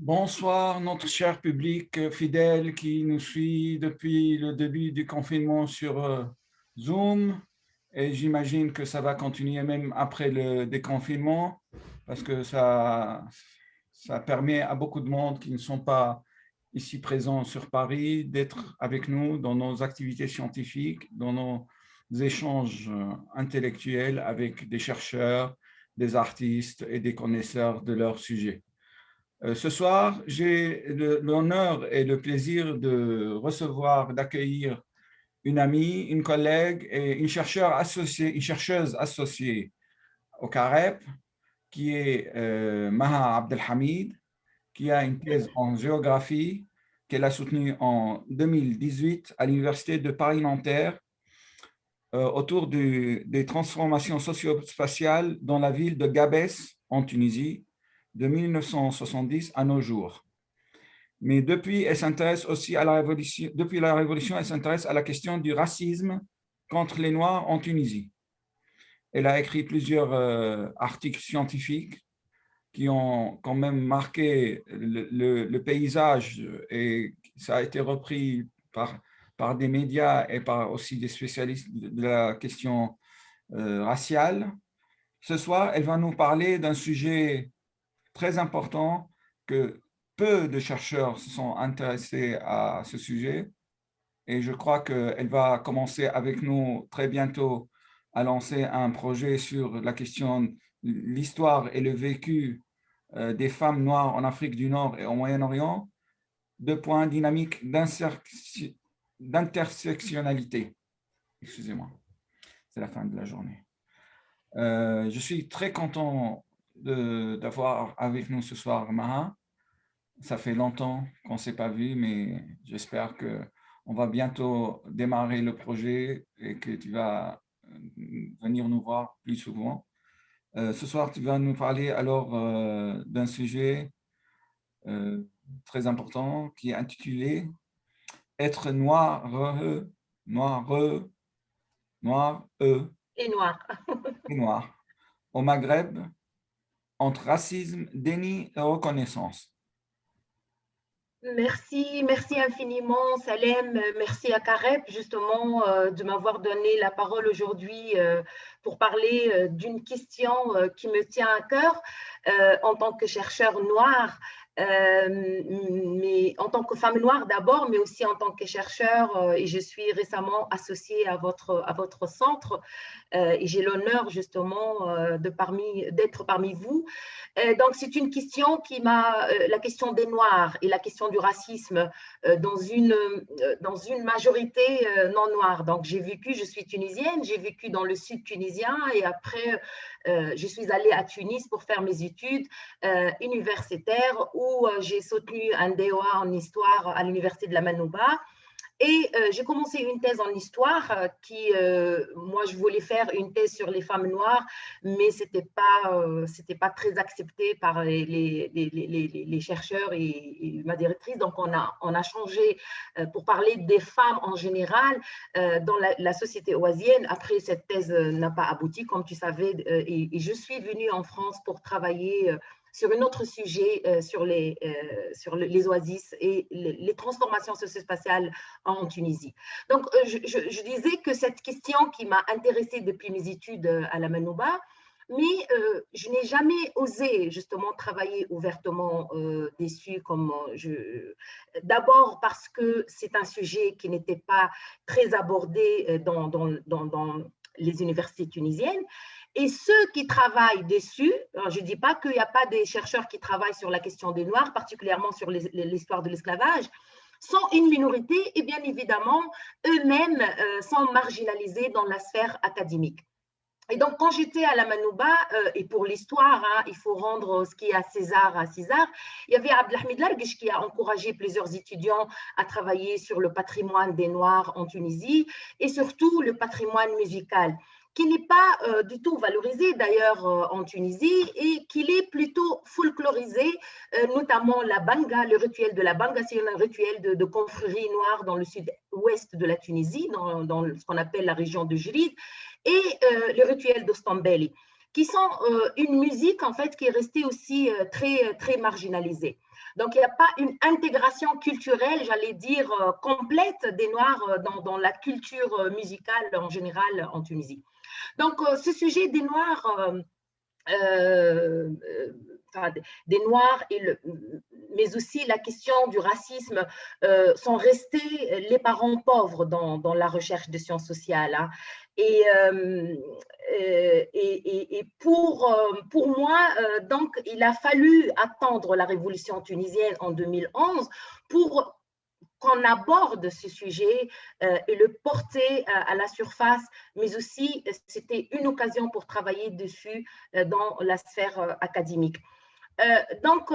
Bonsoir, notre cher public fidèle qui nous suit depuis le début du confinement sur Zoom. Et j'imagine que ça va continuer même après le déconfinement parce que ça permet à beaucoup de monde qui ne sont pas ici présents sur Paris d'être avec nous dans nos activités scientifiques, dans nos échanges intellectuels avec des chercheurs, des artistes et des connaisseurs de leur sujet. Ce soir, j'ai l'honneur et le plaisir de recevoir, d'accueillir une amie, une collègue et une chercheuse associée au CAREP, qui est Maha Abdelhamid, qui a une thèse en géographie qu'elle a soutenue en 2018 à l'Université de Paris-Nanterre autour des transformations socio-spatiales dans la ville de Gabès, en Tunisie, de 1970 à nos jours. Mais depuis, elle s'intéresse aussi à la révolution. Depuis la révolution, elle s'intéresse à la question du racisme contre les Noirs en Tunisie. Elle a écrit plusieurs articles scientifiques qui ont quand même marqué le paysage et ça a été repris par des médias et par aussi des spécialistes de la question raciale. Ce soir, elle va nous parler d'un sujet très important que peu de chercheurs se sont intéressés à ce sujet et je crois qu'elle va commencer avec nous très bientôt à lancer un projet sur la question, l'histoire et le vécu des femmes noires en Afrique du Nord et au Moyen-Orient, deux points dynamiques d'intersectionnalité. Excusez-moi, c'est la fin de la journée. Je suis très content d'avoir avec nous ce soir Maha. Ça fait longtemps qu'on ne s'est pas vu, mais j'espère qu'on va bientôt démarrer le projet et que tu vas venir nous voir plus souvent. Ce soir, tu vas nous parler alors d'un sujet très important qui est intitulé « Être noir, noir, noir, Et noir. et noir au Maghreb, entre racisme, déni et reconnaissance ». Merci infiniment, Salem. Merci à Carep, justement, de m'avoir donné la parole aujourd'hui pour parler d'une question qui me tient à cœur en tant que chercheur noir, mais en tant que femme noire d'abord, mais aussi en tant que chercheur. Et je suis récemment associée à votre centre et j'ai l'honneur, justement, d'être parmi vous. Donc, c'est une question la question des Noirs et la question du racisme dans une majorité non noire. Donc, je suis tunisienne, j'ai vécu dans le sud tunisien et après, je suis allée à Tunis pour faire mes études universitaires où j'ai soutenu un DEA en histoire à l'université de la Manouba. Et j'ai commencé une thèse en histoire moi, je voulais faire une thèse sur les femmes noires, mais c'était pas très accepté par les chercheurs et ma directrice. Donc, on a changé pour parler des femmes en général dans la société oisienne. Après, cette thèse n'a pas abouti, comme tu savais, et je suis venue en France pour travailler sur un autre sujet, sur les oasis et les transformations socio-spatiales en Tunisie. Donc, je disais que cette question qui m'a intéressée depuis mes études à la Manouba, mais je n'ai jamais osé justement travailler ouvertement dessus d'abord parce que c'est un sujet qui n'était pas très abordé dans les universités tunisiennes. Et ceux qui travaillent dessus, je ne dis pas qu'il n'y a pas des chercheurs qui travaillent sur la question des Noirs, particulièrement sur l'histoire de l'esclavage, sont une minorité et bien évidemment, eux-mêmes sont marginalisés dans la sphère académique. Et donc, quand j'étais à la Manouba, et pour l'histoire, il faut rendre ce qui est à César, il y avait Abdelhamid Larguish qui a encouragé plusieurs étudiants à travailler sur le patrimoine des Noirs en Tunisie et surtout le patrimoine musical, qui n'est pas du tout valorisé d'ailleurs en Tunisie et qu'il est plutôt folklorisé, notamment la banga, le rituel de la banga, c'est un rituel de confrérie noire dans le sud-ouest de la Tunisie, dans ce qu'on appelle la région de Jrid, et le rituel d'Ostambeli. qui sont une musique en fait qui est restée aussi très marginalisée. Donc, il n'y a pas une intégration culturelle, j'allais dire, complète des Noirs dans la culture musicale en général en Tunisie. Donc, ce sujet des Noirs, enfin, des Noirs, mais aussi la question du racisme sont restés les parents pauvres dans la recherche de sciences sociales. Hein. Et pour moi, donc, il a fallu attendre la révolution tunisienne en 2011 pour qu'on aborde ce sujet et le porter à la surface, mais aussi c'était une occasion pour travailler dessus dans la sphère académique. Donc,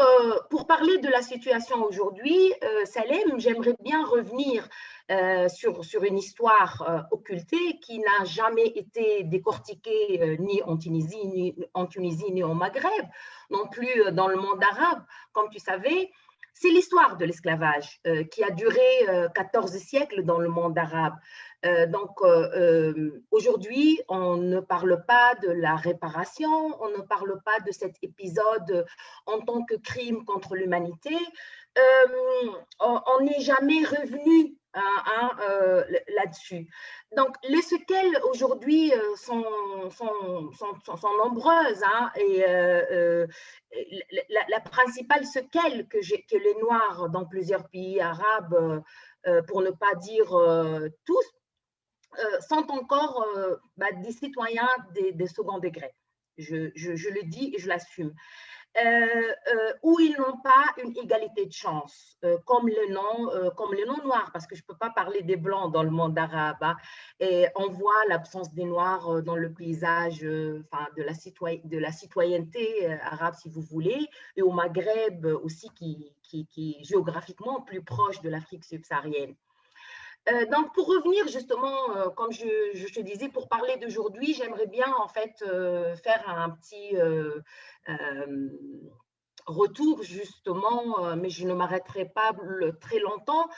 pour parler de la situation aujourd'hui, Salem, j'aimerais bien revenir sur une histoire occultée qui n'a jamais été décortiquée ni en Tunisie, ni au Maghreb, non plus dans le monde arabe, comme tu savais. C'est l'histoire de l'esclavage qui a duré 14 siècles dans le monde arabe. Donc, aujourd'hui, on ne parle pas de la réparation, on ne parle pas de cet épisode en tant que crime contre l'humanité. On n'est jamais revenu là-dessus. Donc, les séquelles aujourd'hui sont nombreuses. Hein, et la principale séquelle que les Noirs dans plusieurs pays arabes, pour ne pas dire tous, sont encore des citoyens des second degrés. Je le dis et je l'assume. Où ils n'ont pas une égalité de chance, comme les non-noirs, parce que je ne peux pas parler des blancs dans le monde arabe. Hein, et on voit l'absence des noirs dans le paysage de la citoyenneté arabe, si vous voulez, et au Maghreb aussi, qui est géographiquement plus proche de l'Afrique subsaharienne. Donc, pour revenir justement, comme je te disais, pour parler d'aujourd'hui, j'aimerais bien en fait faire un petit retour justement, mais je ne m'arrêterai pas très longtemps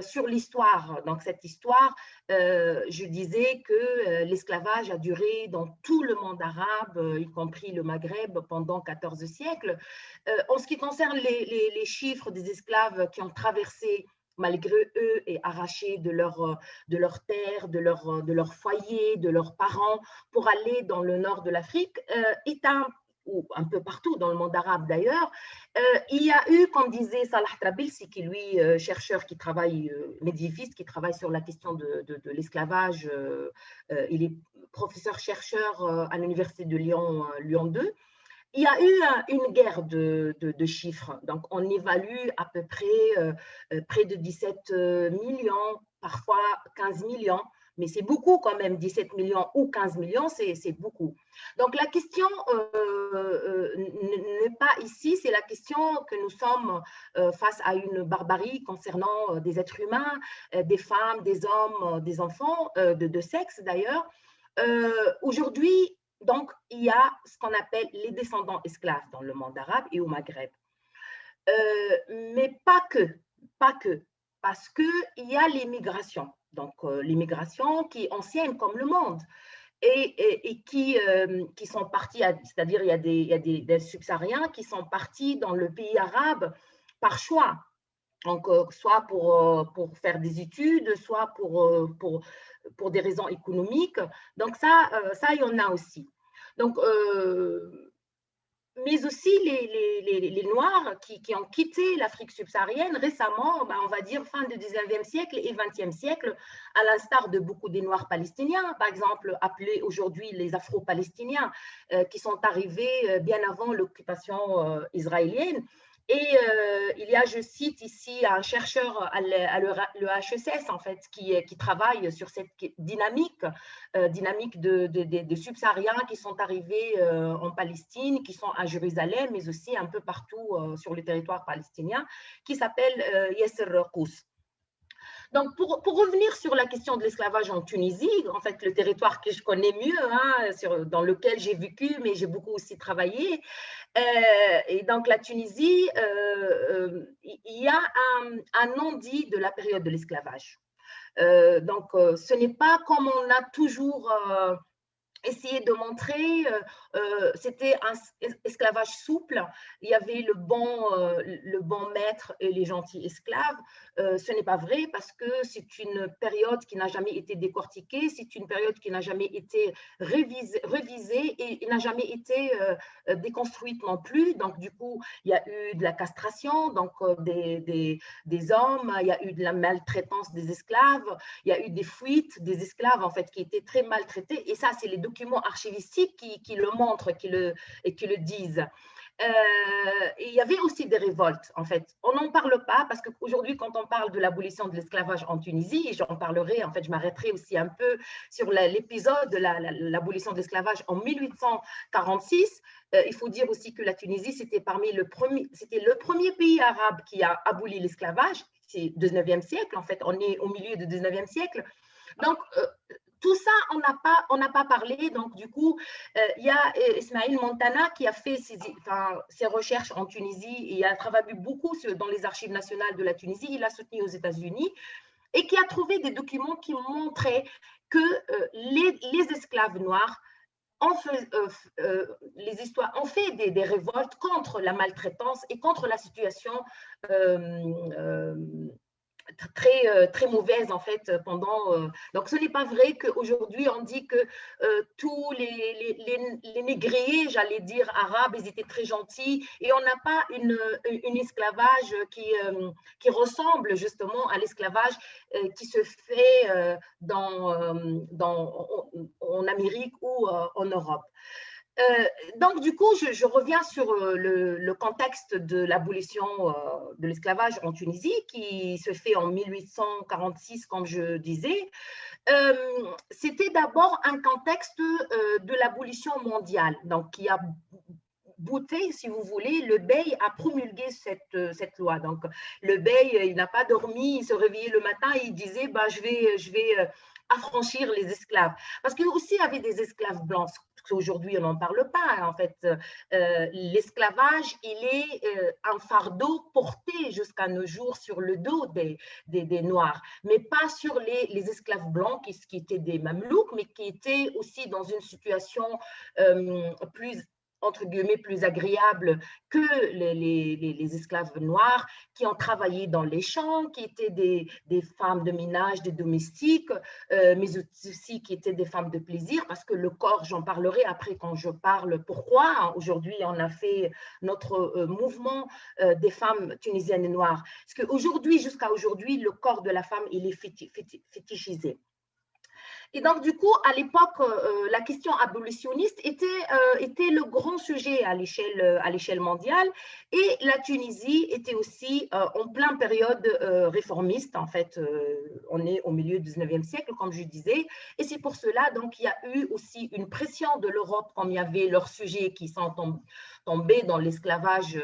sur l'histoire. Donc, cette histoire, je disais que l'esclavage a duré dans tout le monde arabe, y compris le Maghreb, pendant 14 siècles. En ce qui concerne les chiffres des esclaves qui ont traversé malgré eux, et arrachés de leur terre, de leur foyer, de leurs parents, pour aller dans le nord de l'Afrique, ou un peu partout dans le monde arabe d'ailleurs, il y a eu, comme disait Salah Trabilsi, qui lui, chercheur qui travaille, médiéviste, qui travaille sur la question de l'esclavage, il est professeur-chercheur à l'université de Lyon 2, il y a eu une guerre de chiffres. Donc, on évalue à peu près près de 17 millions, parfois 15 millions. Mais c'est beaucoup quand même, 17 millions ou 15 millions, c'est beaucoup. Donc, la question n'est pas ici, c'est la question que nous sommes face à une barbarie concernant des êtres humains, des femmes, des hommes, des enfants, de sexe d'ailleurs. Aujourd'hui, donc, il y a ce qu'on appelle les descendants esclaves dans le monde arabe et au Maghreb. Mais pas que, parce qu'il y a l'immigration. Donc, l'immigration qui est ancienne comme le monde et qui sont partis, c'est-à-dire il y a des subsahariens qui sont partis dans le pays arabe par choix. Donc, soit pour faire des études, soit pour des raisons économiques. Donc, ça, il y en a aussi. Donc, mais aussi les Noirs qui ont quitté l'Afrique subsaharienne récemment, on va dire fin du 19e siècle et 20e siècle, à l'instar de beaucoup des Noirs palestiniens, par exemple, appelés aujourd'hui les Afro-Palestiniens, qui sont arrivés bien avant l'occupation israélienne. Et il y a, je cite ici, un chercheur à l'EHESS, en fait, qui travaille sur cette dynamique de subsahariens qui sont arrivés en Palestine, qui sont à Jérusalem, mais aussi un peu partout sur le territoire palestinien, qui s'appelle Yasser Kous. Donc, pour revenir sur la question de l'esclavage en Tunisie, en fait, le territoire que je connais mieux, hein, dans lequel j'ai vécu, mais j'ai beaucoup aussi travaillé, et donc la Tunisie, il y a un non-dit de la période de l'esclavage. Donc, ce n'est pas comme on a toujours essayer de montrer, c'était un esclavage souple, il y avait le bon maître et les gentils esclaves. Ce n'est pas vrai parce que c'est une période qui n'a jamais été décortiquée, c'est une période qui n'a jamais été révisée et n'a jamais été déconstruite non plus. Donc, du coup, il y a eu de la castration donc, des hommes, il y a eu de la maltraitance des esclaves, il y a eu des fuites des esclaves en fait qui étaient très maltraités et ça c'est les documents archivistiques qui le montrent et qui le disent. Et il y avait aussi des révoltes, en fait. On n'en parle pas parce qu'aujourd'hui, quand on parle de l'abolition de l'esclavage en Tunisie, et j'en parlerai, en fait, je m'arrêterai aussi un peu sur l'épisode de l'abolition de l'esclavage en 1846. Il faut dire aussi que la Tunisie, c'était le premier pays arabe qui a aboli l'esclavage. C'est 19e siècle, en fait, on est au milieu du 19e siècle. Donc, tout ça, on n'a pas parlé. Donc, du coup, il y a Ismail Montana qui a fait ses recherches en Tunisie et a travaillé beaucoup dans les archives nationales de la Tunisie. Il a soutenu aux États-Unis et qui a trouvé des documents qui montraient que les esclaves noirs ont fait des révoltes contre la maltraitance et contre la situation très mauvaise en fait pendant. Donc ce n'est pas vrai qu'aujourd'hui on dit que tous les négriers, j'allais dire arabes, ils étaient très gentils et on n'a pas une esclavage qui ressemble justement à l'esclavage qui se fait en Amérique ou en Europe. Donc, du coup, je reviens sur le contexte de l'abolition de l'esclavage en Tunisie, qui se fait en 1846, comme je disais. C'était d'abord un contexte de l'abolition mondiale, donc qui a bouté, si vous voulez, le Bey a promulgué cette loi. Donc, le Bey, il n'a pas dormi, il se réveillait le matin et il disait, bah, je vais affranchir les esclaves. Parce qu'il aussi avait des esclaves blancs. Aujourd'hui, on n'en parle pas. En fait, l'esclavage, il est un fardeau porté jusqu'à nos jours sur le dos des Noirs, mais pas sur les esclaves blancs qui étaient des Mamelouks, mais qui étaient aussi dans une situation plus entre guillemets, plus agréable que les esclaves noirs qui ont travaillé dans les champs, qui étaient des femmes de ménage, des domestiques, mais aussi qui étaient des femmes de plaisir, parce que le corps, j'en parlerai après quand je parle pourquoi. Aujourd'hui, on a fait notre mouvement des femmes tunisiennes et noires. Parce qu'aujourd'hui, jusqu'à aujourd'hui, le corps de la femme, il est fétichisé. Et donc, du coup, à l'époque, la question abolitionniste était le grand sujet à l'échelle mondiale. Et la Tunisie était aussi en pleine période réformiste. En fait, on est au milieu du 19e siècle, comme je disais. Et c'est pour cela, donc, il y a eu aussi une pression de l'Europe, comme il y avait leurs sujets qui sont tombés dans l'esclavage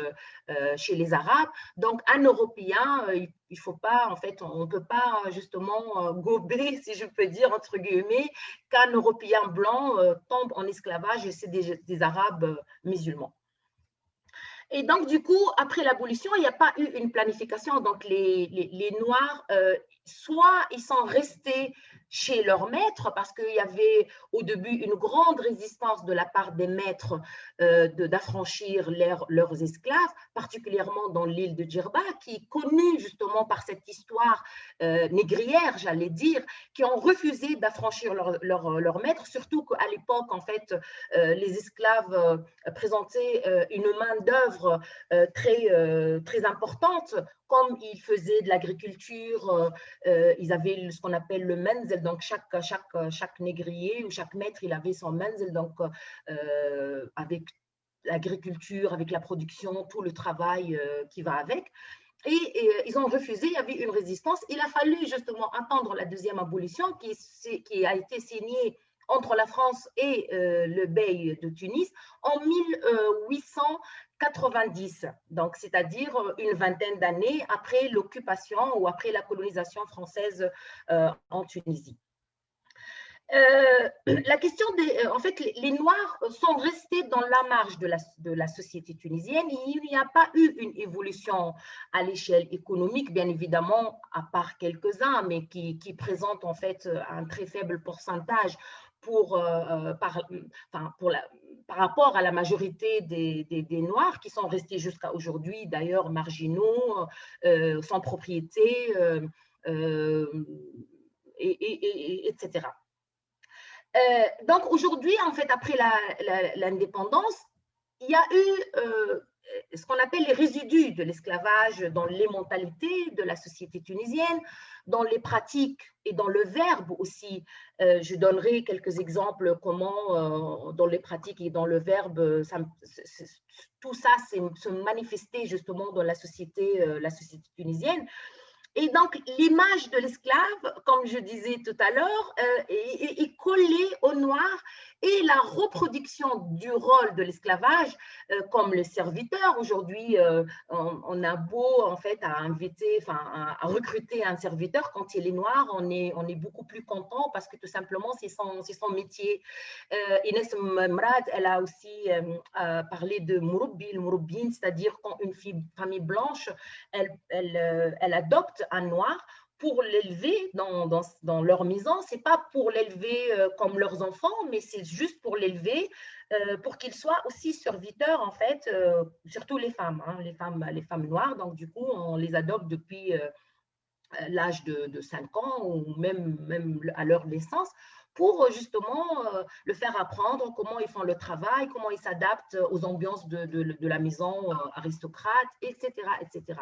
chez les Arabes. Donc, un Européen, il faut pas, en fait, on ne peut pas justement gober, si je peux dire, entre guillemets, qu'un Européen blanc tombe en esclavage et c'est des Arabes musulmans. Et donc, du coup, après l'abolition, il n'y a pas eu une planification. Donc, les Noirs, soit ils sont restés chez leurs maîtres parce qu'il y avait au début une grande résistance de la part des maîtres d'affranchir leurs esclaves, particulièrement dans l'île de Djerba, qui est connue justement par cette histoire négrière, j'allais dire, qui ont refusé d'affranchir leurs maîtres, surtout qu'à l'époque, en fait, les esclaves présentaient une main-d'œuvre très importante, comme ils faisaient de l'agriculture, ils avaient ce qu'on appelle le menzel, donc chaque négrier ou chaque maître, il avait son menzel, donc avec l'agriculture, avec la production, tout le travail qui va avec. Et ils ont refusé, il y avait une résistance. Il a fallu justement attendre la deuxième abolition qui a été signée entre la France et le Bey de Tunis en 1890, donc c'est-à-dire une vingtaine d'années après l'occupation ou après la colonisation française en Tunisie. La question en fait, les Noirs sont restés dans la marge de la société tunisienne. Il n'y a pas eu une évolution à l'échelle économique, bien évidemment, à part quelques-uns, mais qui présentent en fait un très faible pourcentage par rapport à la majorité des Noirs qui sont restés jusqu'à aujourd'hui, d'ailleurs, marginaux, sans propriété, etc. Donc aujourd'hui, en fait, après l'indépendance, il y a eu ce qu'on appelle les résidus de l'esclavage dans les mentalités de la société tunisienne, dans les pratiques et dans le verbe aussi. Je donnerai quelques exemples comment dans les pratiques et dans le verbe, tout ça se manifestait justement dans la société tunisienne. Et donc, l'image de l'esclave, comme je disais tout à l'heure, est collée au noir, et la reproduction du rôle de l'esclavage comme le serviteur. Aujourd'hui, on a beau en fait à inviter, à recruter un serviteur, quand il est noir, on est beaucoup plus content parce que tout simplement c'est son métier. Inès Mrad, elle a aussi parlé de Mourabbi, le Mourabbin, c'est-à-dire quand une famille blanche, elle adopte un noir pour l'élever dans leur maison. C'est pas pour l'élever comme leurs enfants, mais c'est juste pour l'élever pour qu'il soit aussi serviteur, en fait, surtout les femmes, hein, les femmes noires. Donc, du coup, on les adopte depuis l'âge de 5 ans ou même à leur naissance, pour justement le faire apprendre comment ils font le travail, comment ils s'adaptent aux ambiances de la maison aristocrate, etc., etc.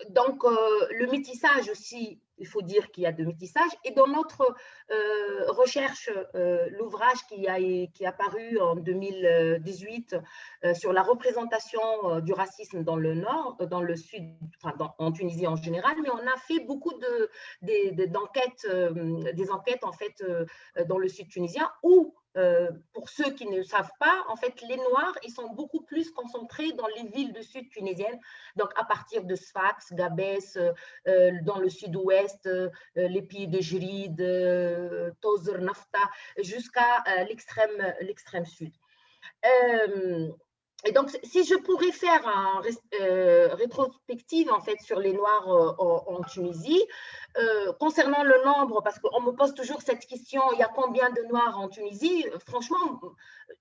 Donc, le métissage aussi, il faut dire qu'il y a de métissage. Et dans notre recherche, l'ouvrage qui est apparu en 2018 sur la représentation du racisme dans le Nord, dans le Sud, en Tunisie en général, mais on a fait beaucoup d'enquêtes, des enquêtes en fait dans le Sud tunisien, où pour ceux qui ne savent pas, en fait, les Noirs, ils sont beaucoup plus concentrés dans les villes du sud tunisiennes, donc à partir de Sfax, Gabès, dans le sud-ouest, les pays de Jrid, Tozr, Nafta, jusqu'à l'extrême sud. Et donc, si je pourrais faire une rétrospective en fait sur les Noirs en Tunisie, concernant le nombre, parce qu'on me pose toujours cette question, il y a combien de Noirs en Tunisie? Franchement,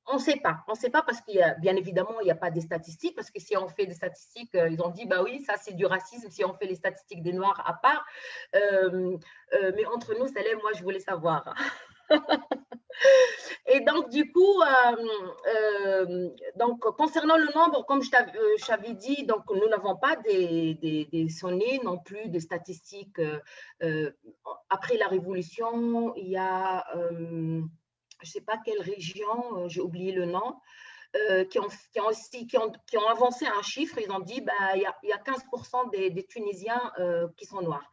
on ne sait pas. On ne sait pas parce qu'il y a, bien évidemment, il n'y a pas des statistiques, parce que si on fait des statistiques, ils ont dit, bah oui, ça c'est du racisme, si on fait les statistiques des Noirs à part. Mais entre nous, Salem, moi, je voulais savoir. Et donc, du coup, donc, concernant le nombre, comme je t'avais dit, donc, nous n'avons pas des données non plus, des statistiques. Après la Révolution, il y a, je ne sais pas quelle région, j'ai oublié le nom, qui ont avancé un chiffre. Ils ont dit bah, il y a 15% des Tunisiens qui sont noirs.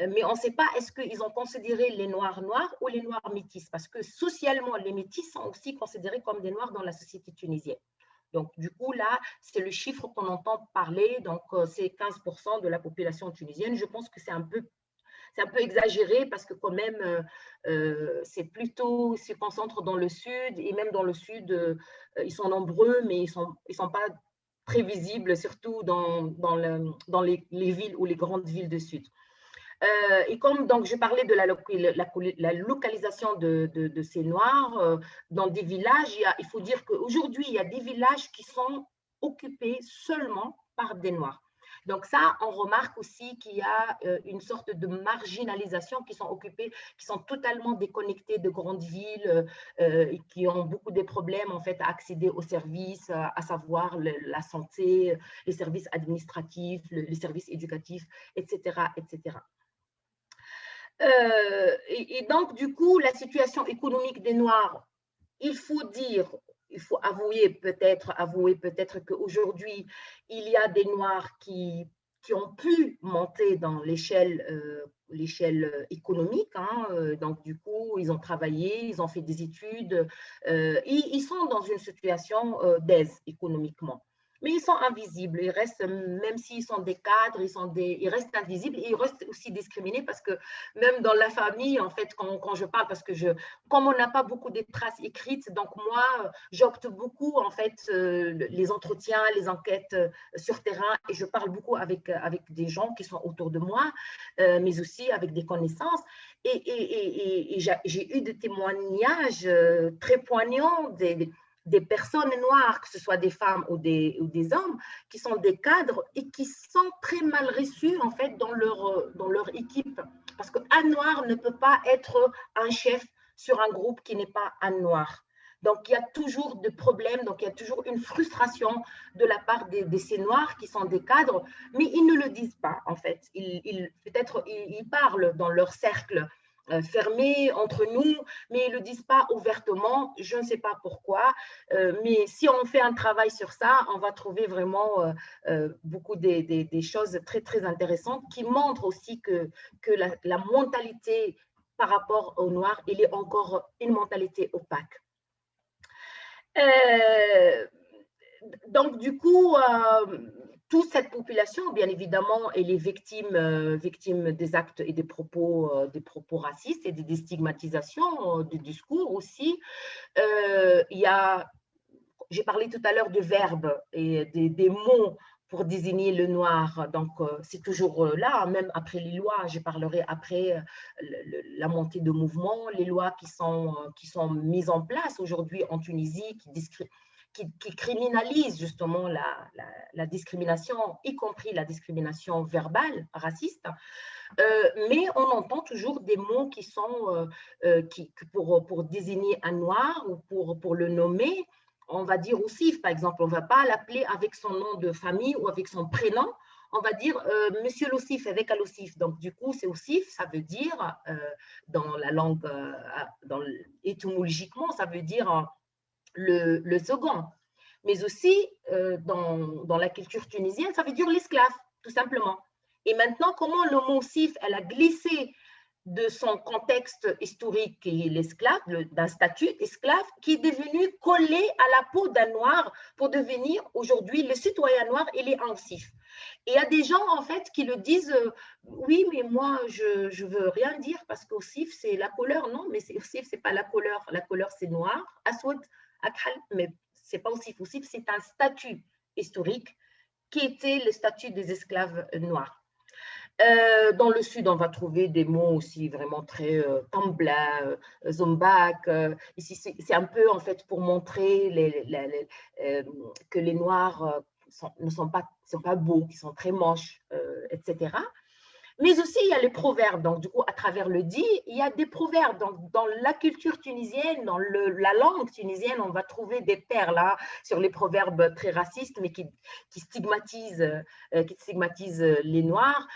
Mais on ne sait pas, est-ce qu'ils ont considéré les noirs noirs ou les noirs métis? Parce que socialement, les métis sont aussi considérés comme des noirs dans la société tunisienne. Donc, du coup, là, c'est le chiffre qu'on entend parler. Donc, c'est 15% de la population tunisienne. Je pense que c'est un peu exagéré parce que quand même, c'est plutôt, se concentre dans le sud, et même dans le sud, ils sont nombreux, mais ils sont pas très visibles, surtout dans les villes ou les grandes villes du sud. Et comme donc, je parlais de la localisation de ces Noirs dans des villages, il faut dire qu'aujourd'hui, il y a des villages qui sont occupés seulement par des Noirs. Donc ça, on remarque aussi qu'il y a une sorte de marginalisation, qui sont totalement déconnectés de grandes villes et qui ont beaucoup de problèmes en fait à accéder aux services, à savoir la santé, les services administratifs, les services éducatifs, etc., etc. Et donc, du coup, la situation économique des Noirs, il faut avouer peut-être qu'aujourd'hui, il y a des Noirs qui ont pu monter dans l'échelle économique. Hein, donc, du coup, ils ont travaillé, ils ont fait des études, ils sont dans une situation d'aise économiquement. mais ils sont invisibles. Ils restent, même s'ils sont des cadres, ils restent invisibles et ils restent aussi discriminés parce que même dans la famille, en fait, quand je parle, parce que comme on n'a pas beaucoup de traces écrites, donc moi, j'opte beaucoup, en fait, les entretiens, les enquêtes sur terrain et je parle beaucoup avec des gens qui sont autour de moi, mais aussi avec des connaissances. Et j'ai eu des témoignages très poignants des personnes noires, que ce soit des femmes ou des hommes, qui sont des cadres et qui sont très mal reçus en fait dans leur équipe. Parce qu'un noir ne peut pas être un chef sur un groupe qui n'est pas un noir. Donc, il y a toujours des problèmes, donc il y a toujours une frustration de la part de ces noirs qui sont des cadres, mais ils ne le disent pas en fait. Peut-être ils parlent dans leur cercle fermés entre nous, mais ils ne le disent pas ouvertement. Je ne sais pas pourquoi, mais si on fait un travail sur ça, on va trouver vraiment beaucoup des choses très, très intéressantes qui montrent aussi que la mentalité par rapport aux Noirs, il est encore une mentalité opaque. Donc, du coup, toute cette population, bien évidemment, elle est victime des actes et des propos racistes et des stigmatisations, du discours aussi. J'ai parlé tout à l'heure de verbes et des mots pour désigner le noir. Donc, c'est toujours là, même après les lois. Je parlerai après la montée de mouvements, les lois qui sont mises en place aujourd'hui en Tunisie, qui criminalisent justement la discrimination, y compris la discrimination verbale, raciste. Mais on entend toujours des mots qui sont pour désigner un noir ou pour le nommer. On va dire Ossif, par exemple, on ne va pas l'appeler avec son nom de famille ou avec son prénom. On va dire Monsieur l'Ossif avec Al-Ossif. Donc, du coup, c'est Ossif, ça veut dire, dans la langue, étymologiquement, ça veut dire le second. Mais aussi, dans la culture tunisienne, ça veut dire l'esclave, tout simplement. Et maintenant, comment le mot Ossif, elle a glissé de son contexte historique qui est l'esclave, d'un statut esclave, qui est devenu collé à la peau d'un noir pour devenir aujourd'hui le citoyen noir, il est un Ossif. Et il y a des gens en fait qui le disent, oui, mais moi je veux rien dire parce qu'Ossif c'est la couleur. Non, mais Ossif c'est pas la couleur c'est noir, Aswad, Akhal, mais c'est pas Ossif. Ossif c'est un statut historique qui était le statut des esclaves noirs. Dans le sud, on va trouver des mots aussi vraiment très Tambla, Zombak. Ici, c'est un peu en fait pour montrer que les Noirs ne sont pas beaux, qu'ils sont très moches, etc. Mais aussi, il y a les proverbes. Donc, du coup, à travers le dit, il y a des proverbes. Donc, dans la culture tunisienne, dans la langue tunisienne, on va trouver des perles là, sur les proverbes très racistes, mais qui stigmatisent les Noirs.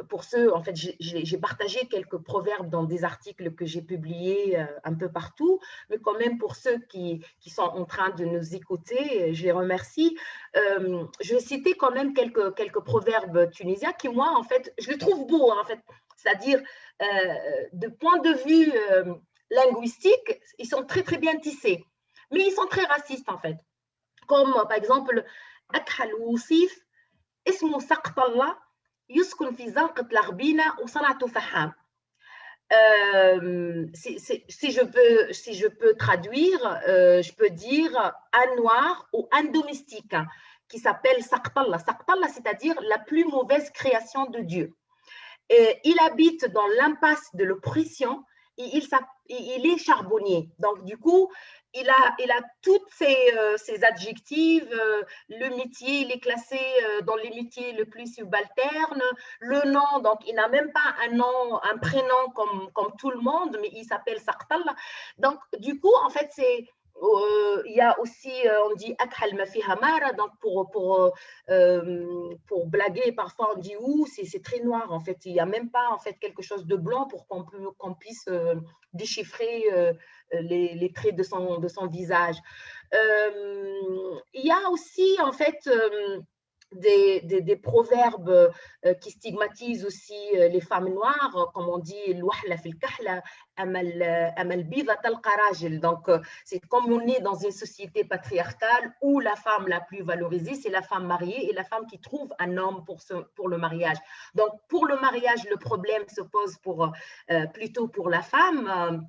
Pour ceux, en fait, j'ai partagé quelques proverbes dans des articles que j'ai publiés un peu partout, mais quand même, pour ceux qui sont en train de nous écouter, je les remercie. Je vais citer quand même quelques proverbes tunisiens qui, moi, en fait, je les trouve beaux, hein, en fait. C'est-à-dire, de point de vue linguistique, ils sont très, très bien tissés. Mais ils sont très racistes, en fait. Comme, par exemple, « Akhal Woussif, ismu saqtallah, yuskun fi zanqat l'arbina ou sanatu faham » si je peux traduire, je peux dire un noir ou un domestique qui s'appelle Saqtallah. Saqtallah, c'est-à-dire la plus mauvaise création de Dieu. Et il habite dans l'impasse de l'oppression et il est charbonnier. Donc, du coup, il a tous ces adjectifs. Le métier, il est classé dans les métiers le plus subalterne. Le nom, donc, il n'a même pas un prénom comme tout le monde, mais il s'appelle Saqtallah. Donc, du coup, en fait, il y a aussi, on dit Akhal ma fiha mara, donc pour blaguer, parfois on dit c'est très noir en fait, il n'y a même pas en fait quelque chose de blanc pour qu'on puisse déchiffrer les traits de son visage. Il y a aussi en fait des proverbes qui stigmatisent aussi les femmes noires, comme on dit l'ouahla fil kahla, Donc, c'est comme on est dans une société patriarcale où la femme la plus valorisée, c'est la femme mariée et la femme qui trouve un homme pour le mariage. Donc, pour le mariage, le problème se pose plutôt pour la femme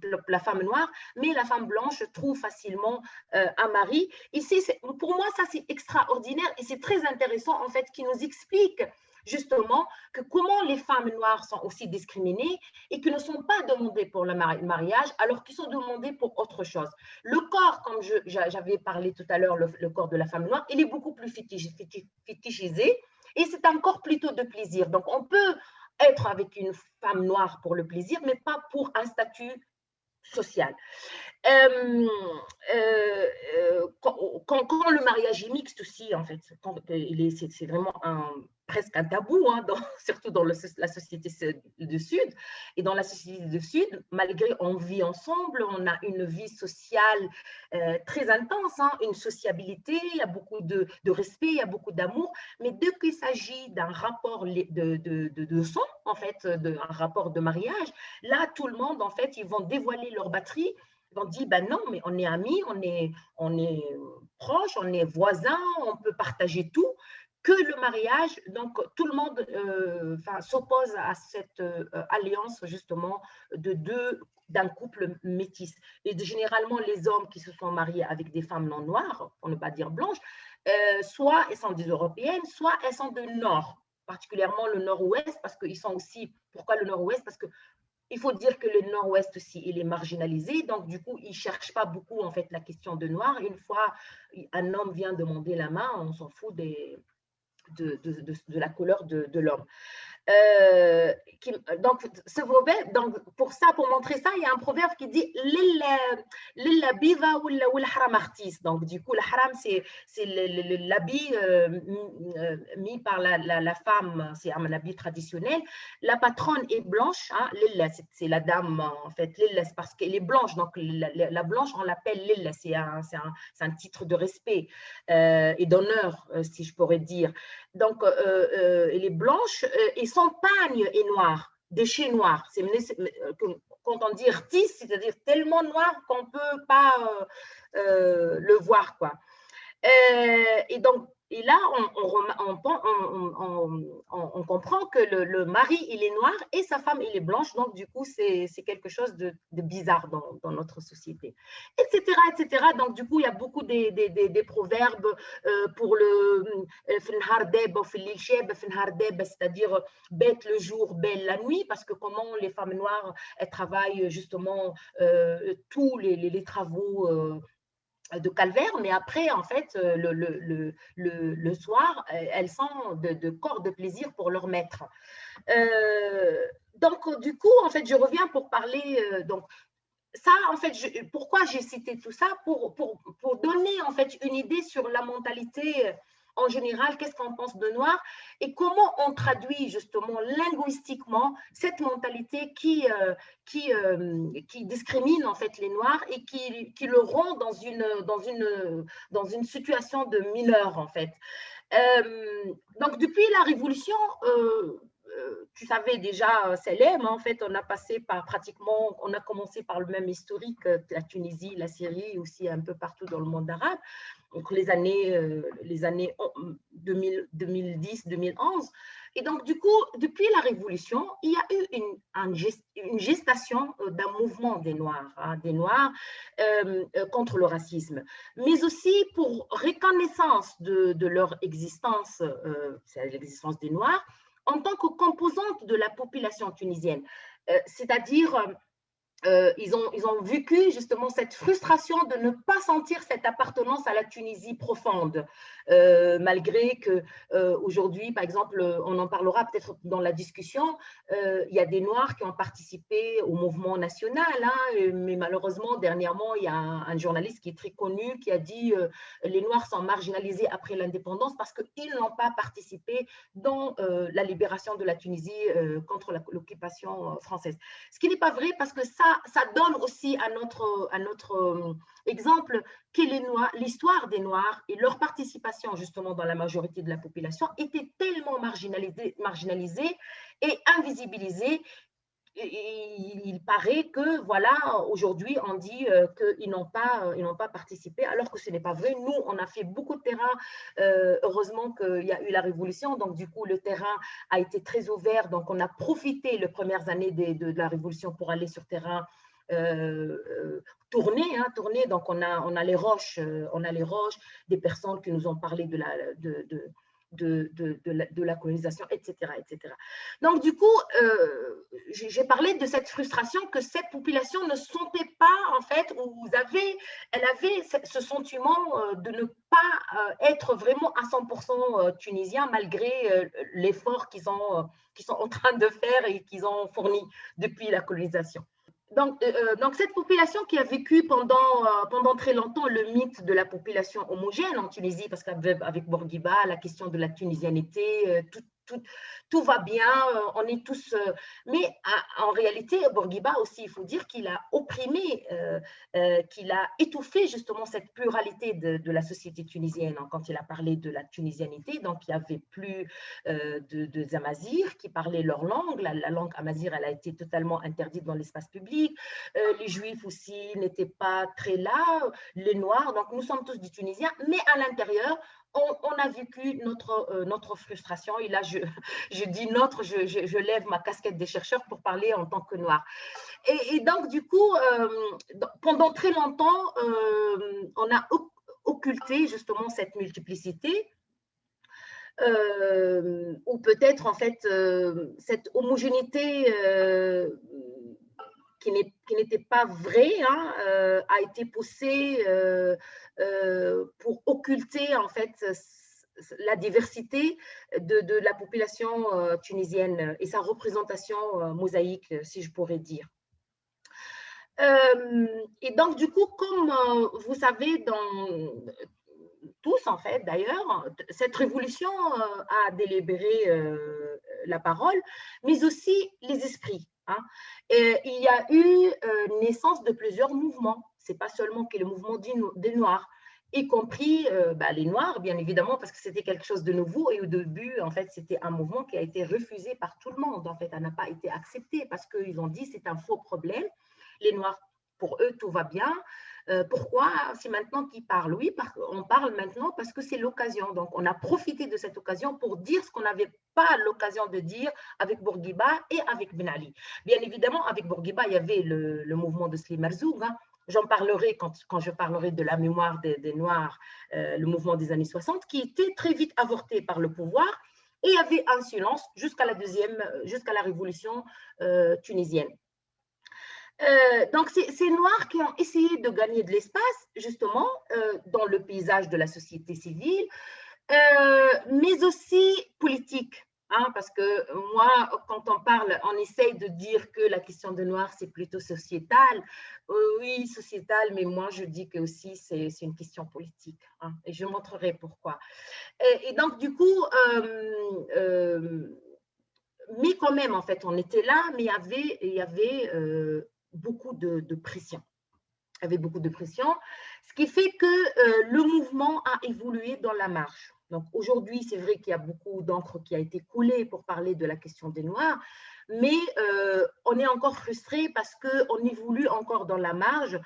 noire, mais la femme blanche trouve facilement un mari. Ici, pour moi, ça, c'est extraordinaire et c'est très intéressant, en fait, qui nous explique justement que comment les femmes noires sont aussi discriminées et qui ne sont pas demandées pour le mariage alors qu'ils sont demandées pour autre chose. Le corps, comme j'avais parlé tout à l'heure, le corps de la femme noire, il est beaucoup plus fétichisé et c'est un corps plutôt de plaisir. Donc, on peut être avec une femme noire pour le plaisir, mais pas pour un statut social. Quand le mariage est mixte aussi, en fait, c'est vraiment presque un tabou, hein, surtout dans la société du Sud. Et dans la société du Sud, malgré on vit ensemble, on a une vie sociale très intense, hein, une sociabilité, il y a beaucoup de respect, il y a beaucoup d'amour, mais dès qu'il s'agit d'un rapport de sang, en fait, un rapport de mariage, là, tout le monde, en fait, ils vont dévoiler leur batterie. On dit, ben non, mais on est amis, on est proches, on est voisins, on peut partager tout, que le mariage, donc tout le monde s'oppose à cette alliance justement d'un couple métis. Et généralement, les hommes qui se sont mariés avec des femmes non noires, pour ne pas dire blanches, soit elles sont des Européennes, soit elles sont du Nord, particulièrement le Nord-Ouest, parce qu'ils sont aussi, pourquoi le Nord-Ouest? Parce que il faut dire que le Nord-Ouest aussi, il est marginalisé. Donc, du coup, il ne cherche pas beaucoup, en fait, la question de noir. Une fois un homme vient demander la main, on s'en fout de la couleur de l'homme. Donc, ce proverbe, donc, pour montrer ça, il y a un proverbe qui dit Lilla biva ou le haram artiste. Donc, du coup, le haram, c'est l'habit mis par la femme, c'est un habit traditionnel. La patronne est blanche, hein, Lilla, c'est la dame, en fait. Lilla, c'est parce qu'elle est blanche. Donc, la blanche, on l'appelle Lilla, c'est un titre de respect et d'honneur, si je pourrais dire. Donc, elle est blanche et son pagne est noir, déchet noir. Quand on dit artiste, c'est-à-dire tellement noir qu'on ne peut pas le voir, quoi. Et donc, et là, on comprend que le mari, il est noir et sa femme, il est blanche. Donc, du coup, c'est quelque chose de bizarre dans notre société, etc., etc. Donc, du coup, il y a beaucoup des proverbes pour le c'est-à-dire bête le jour, belle la nuit, parce que comment les femmes noires, elles travaillent justement tous les travaux de calvaire, mais après, en fait, le soir, elles sont de corps de plaisir pour leur maître. Donc, du coup, en fait, je reviens pour parler, donc, ça, en fait, pourquoi j'ai cité tout ça? Pour donner, en fait, une idée sur la mentalité en général, qu'est-ce qu'on pense de noir et comment on traduit justement linguistiquement cette mentalité qui discrimine en fait les noirs et qui le rend dans une situation de mineur en fait. Donc depuis la Révolution, tu savais déjà, Célèbre, en fait, on a commencé par le même historique, la Tunisie, la Syrie, aussi un peu partout dans le monde arabe, donc les années 2010, 2011. Et donc, du coup, depuis la Révolution, il y a eu une gestation d'un mouvement des Noirs, hein, contre le racisme, mais aussi pour reconnaissance de leur existence, c'est l'existence des Noirs, en tant que composante de la population tunisienne. C'est-à-dire, ils ont vécu justement cette frustration de ne pas sentir cette appartenance à la Tunisie profonde, malgré que aujourd'hui, par exemple, on en parlera peut-être dans la discussion, il y a des Noirs qui ont participé au mouvement national, hein, mais malheureusement, dernièrement, il y a un journaliste qui est très connu qui a dit les Noirs sont marginalisés après l'indépendance parce qu'ils n'ont pas participé dans la libération de la Tunisie contre l'occupation française. Ce qui n'est pas vrai parce que ça donne aussi un autre exemple que l'histoire des Noirs et leur participation justement dans la majorité de la population était tellement marginalisée et invisibilisée il paraît que, voilà, aujourd'hui, on dit qu'ils n'ont pas participé, alors que ce n'est pas vrai. Nous, on a fait beaucoup de terrain. Heureusement qu'il y a eu la révolution, donc du coup, le terrain a été très ouvert. Donc, on a profité les premières années de la révolution pour aller sur terrain. Tourner, hein, tourner. Donc, on a les roches, des personnes qui nous ont parlé de la colonisation, etc., etc. Donc, du coup, j'ai parlé de cette frustration que cette population ne sentait pas, en fait, où elle avait ce sentiment de ne pas être vraiment à 100% tunisien, malgré l'effort qu'ils sont en train de faire et qu'ils ont fourni depuis la colonisation. Donc, cette population qui a vécu pendant très longtemps le mythe de la population homogène en Tunisie, parce qu'avec Bourguiba, la question de la tunisianité, tout va bien, on est tous… mais en réalité, Bourguiba aussi, il faut dire qu'il a opprimé, qu'il a étouffé justement cette pluralité de la société tunisienne. Quand il a parlé de la tunisianité, donc il n'y avait plus de Amazirs qui parlaient leur langue. La langue amazigh, elle a été totalement interdite dans l'espace public. Les Juifs aussi n'étaient pas très là, les Noirs. Donc, nous sommes tous des Tunisiens, mais à l'intérieur, on a vécu notre frustration. Et là, je dis notre, je lève ma casquette des chercheurs pour parler en tant que Noir. Et donc, du coup, pendant très longtemps, on a occulté justement cette multiplicité. Ou peut-être en fait cette homogénéité qui n'était pas vraie, hein, a été poussée pour occulter en fait la diversité de la population tunisienne et sa représentation mosaïque, si je pourrais dire. Et donc, du coup, comme vous savez, tous en fait d'ailleurs, cette révolution a délibéré la parole, mais aussi les esprits. Hein. Il y a eu naissance de plusieurs mouvements. Ce n'est pas seulement que le mouvement des Noirs, y compris les Noirs, bien évidemment, parce que c'était quelque chose de nouveau. Et au début, en fait, c'était un mouvement qui a été refusé par tout le monde. En fait, elle n'a pas été acceptée parce qu'ils ont dit que c'est un faux problème. Les Noirs, pour eux, tout va bien. Pourquoi c'est maintenant qu'ils parlent? Oui, on parle maintenant parce que c'est l'occasion. Donc, on a profité de cette occasion pour dire ce qu'on n'avait pas l'occasion de dire avec Bourguiba et avec Ben Ali. Bien évidemment, avec Bourguiba, il y avait le mouvement de Slim Marzoug. Hein. J'en parlerai quand je parlerai de la mémoire des Noirs, le mouvement des années 60, qui était très vite avorté par le pouvoir. Et il y avait un silence jusqu'à la révolution tunisienne. Donc, ces Noirs qui ont essayé de gagner de l'espace, justement, dans le paysage de la société civile, mais aussi politique. Hein, parce que moi, quand on parle, on essaye de dire que la question des Noirs, c'est plutôt sociétal. Oui, sociétal, mais moi, je dis que aussi c'est une question politique. Hein, et je montrerai pourquoi. Et donc, du coup, mais quand même, en fait, on était là, mais il y avait beaucoup de pression. Il y avait beaucoup de pression, ce qui fait que le mouvement a évolué dans la marche. Donc aujourd'hui, c'est vrai qu'il y a beaucoup d'encre qui a été coulée pour parler de la question des Noirs, mais on est encore frustré parce qu'on évolue encore dans la marge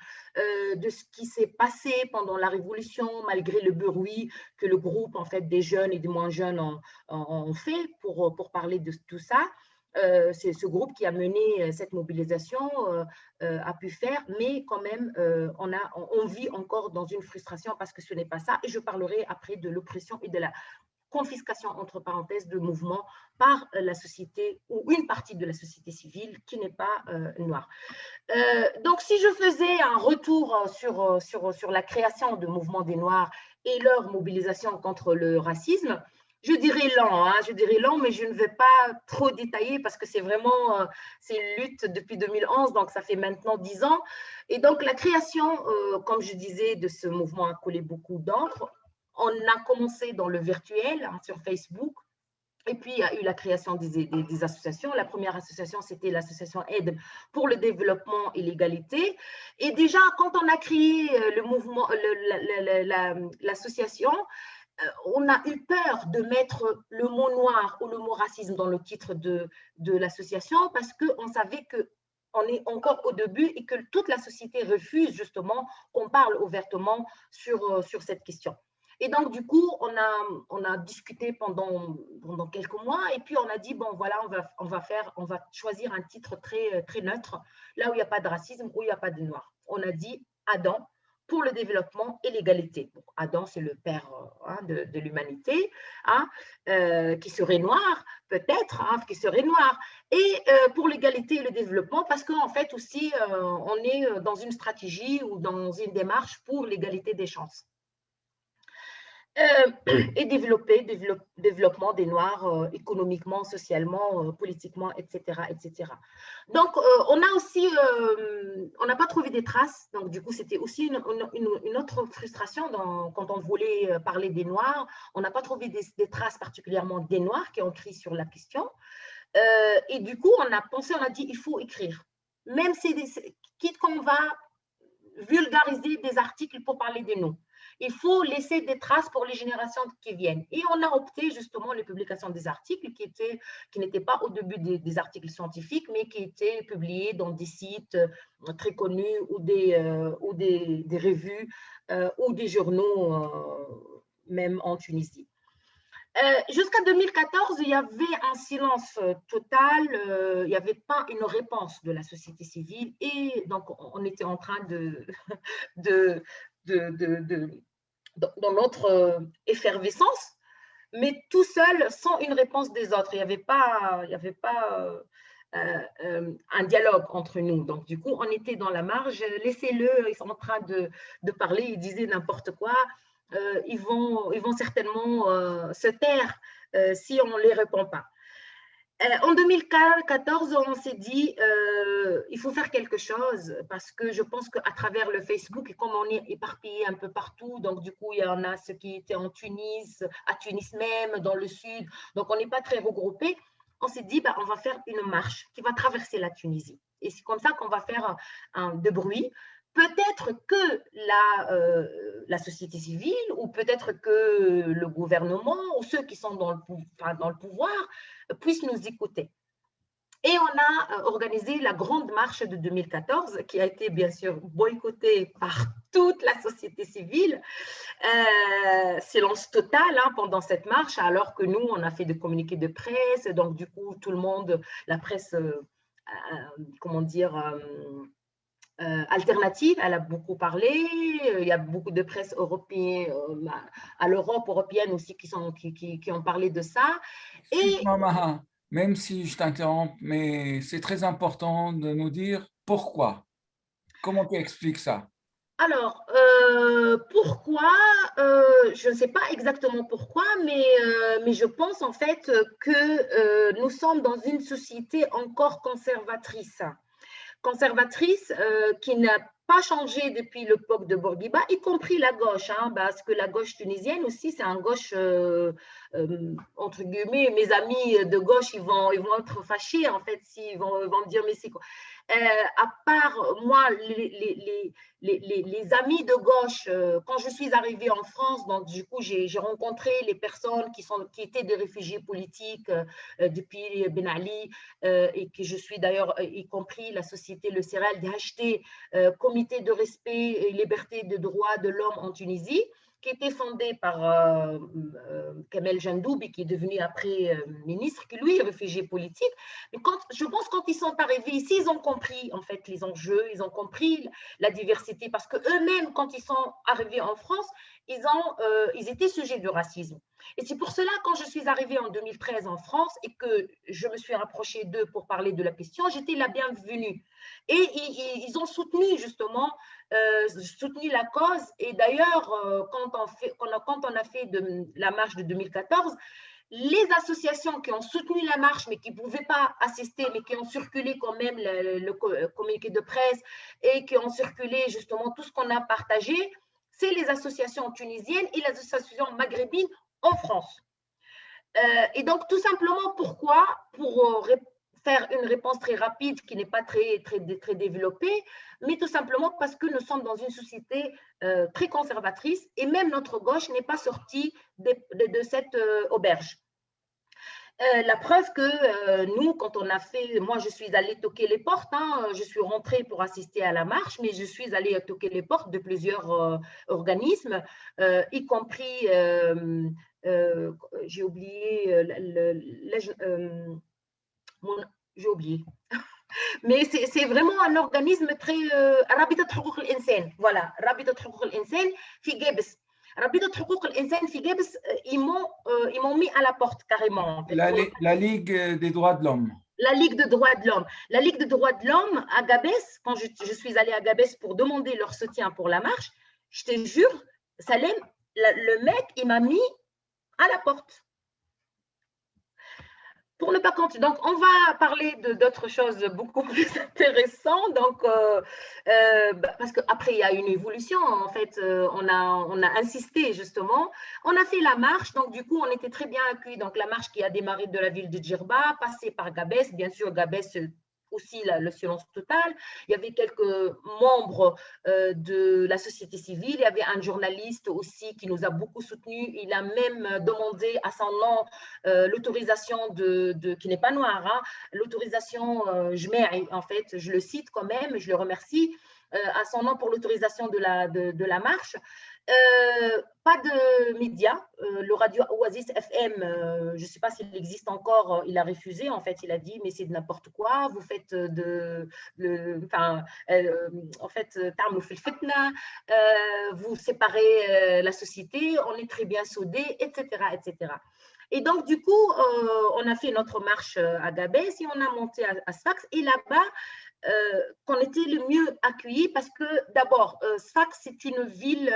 de ce qui s'est passé pendant la Révolution, malgré le bruit que le groupe en fait, des jeunes et des moins jeunes ont fait pour parler de tout ça. C'est ce groupe qui a mené cette mobilisation a pu faire, mais quand même, on vit encore dans une frustration parce que ce n'est pas ça. Et je parlerai après de l'oppression et de la confiscation, entre parenthèses, de mouvements par la société ou une partie de la société civile qui n'est pas noire. Donc, si je faisais un retour sur la création de mouvements des Noirs et leur mobilisation contre le racisme, je dirais lent, hein, mais je ne vais pas trop détailler parce que c'est vraiment c'est une lutte depuis 2011, donc ça fait maintenant 10 ans. Et donc, la création, comme je disais, de ce mouvement a collé beaucoup d'encre. On a commencé dans le virtuel, hein, sur Facebook. Et puis, il y a eu la création des associations. La première association, c'était l'association Aide pour le développement et l'égalité. Et déjà, quand on a créé le mouvement, l'association, on a eu peur de mettre le mot noir ou le mot racisme dans le titre de l'association parce qu'on savait qu'on est encore au début et que toute la société refuse justement qu'on parle ouvertement sur cette question. Et donc, du coup, on a discuté pendant quelques mois et puis on a dit, bon, voilà, on va choisir un titre très neutre, là où il n'y a pas de racisme, où il n'y a pas de noir. On a dit Adam pour le développement et l'égalité. Bon, Adam, c'est le père de l'humanité, hein, qui serait noir, peut-être, hein, qui serait noir. Et pour l'égalité et le développement, parce qu'en fait aussi, on est dans une stratégie ou dans une démarche pour l'égalité des chances. Et développement des Noirs économiquement, socialement, politiquement, etc., etc. Donc, on a aussi, on n'a pas trouvé des traces. Donc, du coup, c'était aussi une autre frustration quand on voulait parler des Noirs. On n'a pas trouvé des traces particulièrement des Noirs qui ont écrit sur la question. Et du coup, on a pensé, on a dit, il faut écrire. Même si, quitte qu'on va vulgariser des articles pour parler des noms. Il faut laisser des traces pour les générations qui viennent. Et on a opté justement les publications des articles qui n'étaient pas au début des articles scientifiques, mais qui étaient publiés dans des sites très connus ou des revues ou des journaux, même en Tunisie. Jusqu'à 2014, il y avait un silence total, il n'y avait pas une réponse de la société civile et donc on était en train dans notre effervescence, mais tout seul, sans une réponse des autres. Il n'y avait pas un dialogue entre nous. Donc, du coup, on était dans la marge. Laissez-le, ils sont en train de parler, ils disaient n'importe quoi. Ils vont certainement se taire si on ne les répond pas. En 2014, on s'est dit il faut faire quelque chose parce que je pense qu'à travers le Facebook, et comme on est éparpillé un peu partout, donc du coup, il y en a ceux qui étaient en Tunis, à Tunis même, dans le sud, donc on n'est pas très regroupés. On s'est dit, on va faire une marche qui va traverser la Tunisie. Et c'est comme ça qu'on va faire de bruit. Peut-être que la société civile ou peut-être que le gouvernement ou ceux qui sont dans le pouvoir puissent nous écouter. Et on a organisé la grande marche de 2014 qui a été bien sûr boycottée par toute la société civile. Silence total pendant cette marche, alors que nous, on a fait des communiqués de presse. Donc, du coup, tout le monde, la presse, comment dire, alternative, elle a beaucoup parlé. Il y a beaucoup de presse européenne, à l'Europe européenne aussi, qui ont parlé de ça. Excuse-moi, Maha, même si je t'interromps, mais c'est très important de nous dire pourquoi. Comment tu expliques ça? Alors, pourquoi je ne sais pas exactement pourquoi, mais je pense en fait que nous sommes dans une société encore conservatrice. Conservatrice qui n'a pas changé depuis l'époque de Bourguiba, y compris la gauche, parce que la gauche tunisienne aussi, c'est un gauche, entre guillemets, mes amis de gauche, ils vont être fâchés, en fait, s'ils vont me dire, mais c'est quoi? À part moi, les amis de gauche, quand je suis arrivée en France, donc du coup, j'ai rencontré les personnes qui étaient des réfugiés politiques depuis Ben Ali, et que je suis d'ailleurs, y compris la société Le Céral, d'HT, Comité de respect et liberté des droits de l'homme en Tunisie, qui était fondé par Kamel Jandoubi, qui est devenu après ministre, qui lui est réfugié politique. Mais je pense que quand ils sont arrivés ici, ils ont compris en fait les enjeux, ils ont compris la diversité, parce qu'eux-mêmes, quand ils sont arrivés en France, ils étaient sujets de racisme. Et c'est pour cela, quand je suis arrivée en 2013 en France et que je me suis rapprochée d'eux pour parler de la question, j'étais la bienvenue. Et ils ont soutenu justement soutenu la cause. Et d'ailleurs, quand on a fait la marche de 2014, les associations qui ont soutenu la marche, mais qui ne pouvaient pas assister, mais qui ont circulé quand même le communiqué de presse et qui ont circulé justement tout ce qu'on a partagé, c'est les associations tunisiennes et les associations maghrébines en France. Et donc, tout simplement, pourquoi? Pour faire une réponse très rapide qui n'est pas très développée, mais tout simplement parce que nous sommes dans une société très conservatrice et même notre gauche n'est pas sortie de cette auberge. La preuve que nous, quand on a fait, moi je suis allée toquer les portes, hein, je suis rentrée pour assister à la marche, mais je suis allée toquer les portes de plusieurs organismes, y compris, j'ai oublié, j'ai oublié, mais c'est vraiment un organisme très, رابطة حقوق الإنسان, voilà, رابطة حقوق الإنسان في جابس. رابطة حقوق الإنسان في جابس, ils m'ont mis à la porte carrément. En fait, la Ligue des droits de l'homme. La Ligue de droits de l'homme. La Ligue de droits de l'homme à Gabès, quand je suis allée à Gabès pour demander leur soutien pour la marche, je te jure, Salem, le mec, il m'a mis à la porte. Pour ne pas continuer, donc on va parler d'autres choses beaucoup plus intéressantes. Donc, parce qu'après, il y a une évolution. En fait, on a insisté justement. On a fait la marche. Donc, du coup, on était très bien accueillis. Donc, la marche qui a démarré de la ville de Djerba, passé par Gabès. Bien sûr, Gabès aussi le silence total. Il y avait quelques membres de la société civile. Il y avait un journaliste aussi qui nous a beaucoup soutenus. Il a même demandé à son nom l'autorisation qui n'est pas noir, hein, l'autorisation, en fait, je le cite quand même, je le remercie, à son nom pour l'autorisation de la marche. Pas de médias, le radio Oasis FM, je ne sais pas s'il existe encore, il a refusé, en fait, il a dit, mais c'est de n'importe quoi, vous faites en fait, vous séparez la société, on est très bien soudés, etc., etc. Et donc, du coup, on a fait notre marche à Gabès et on a monté à Sfax. Et là-bas, qu'on était le mieux accueillis parce que d'abord, Sfax, c'est une ville,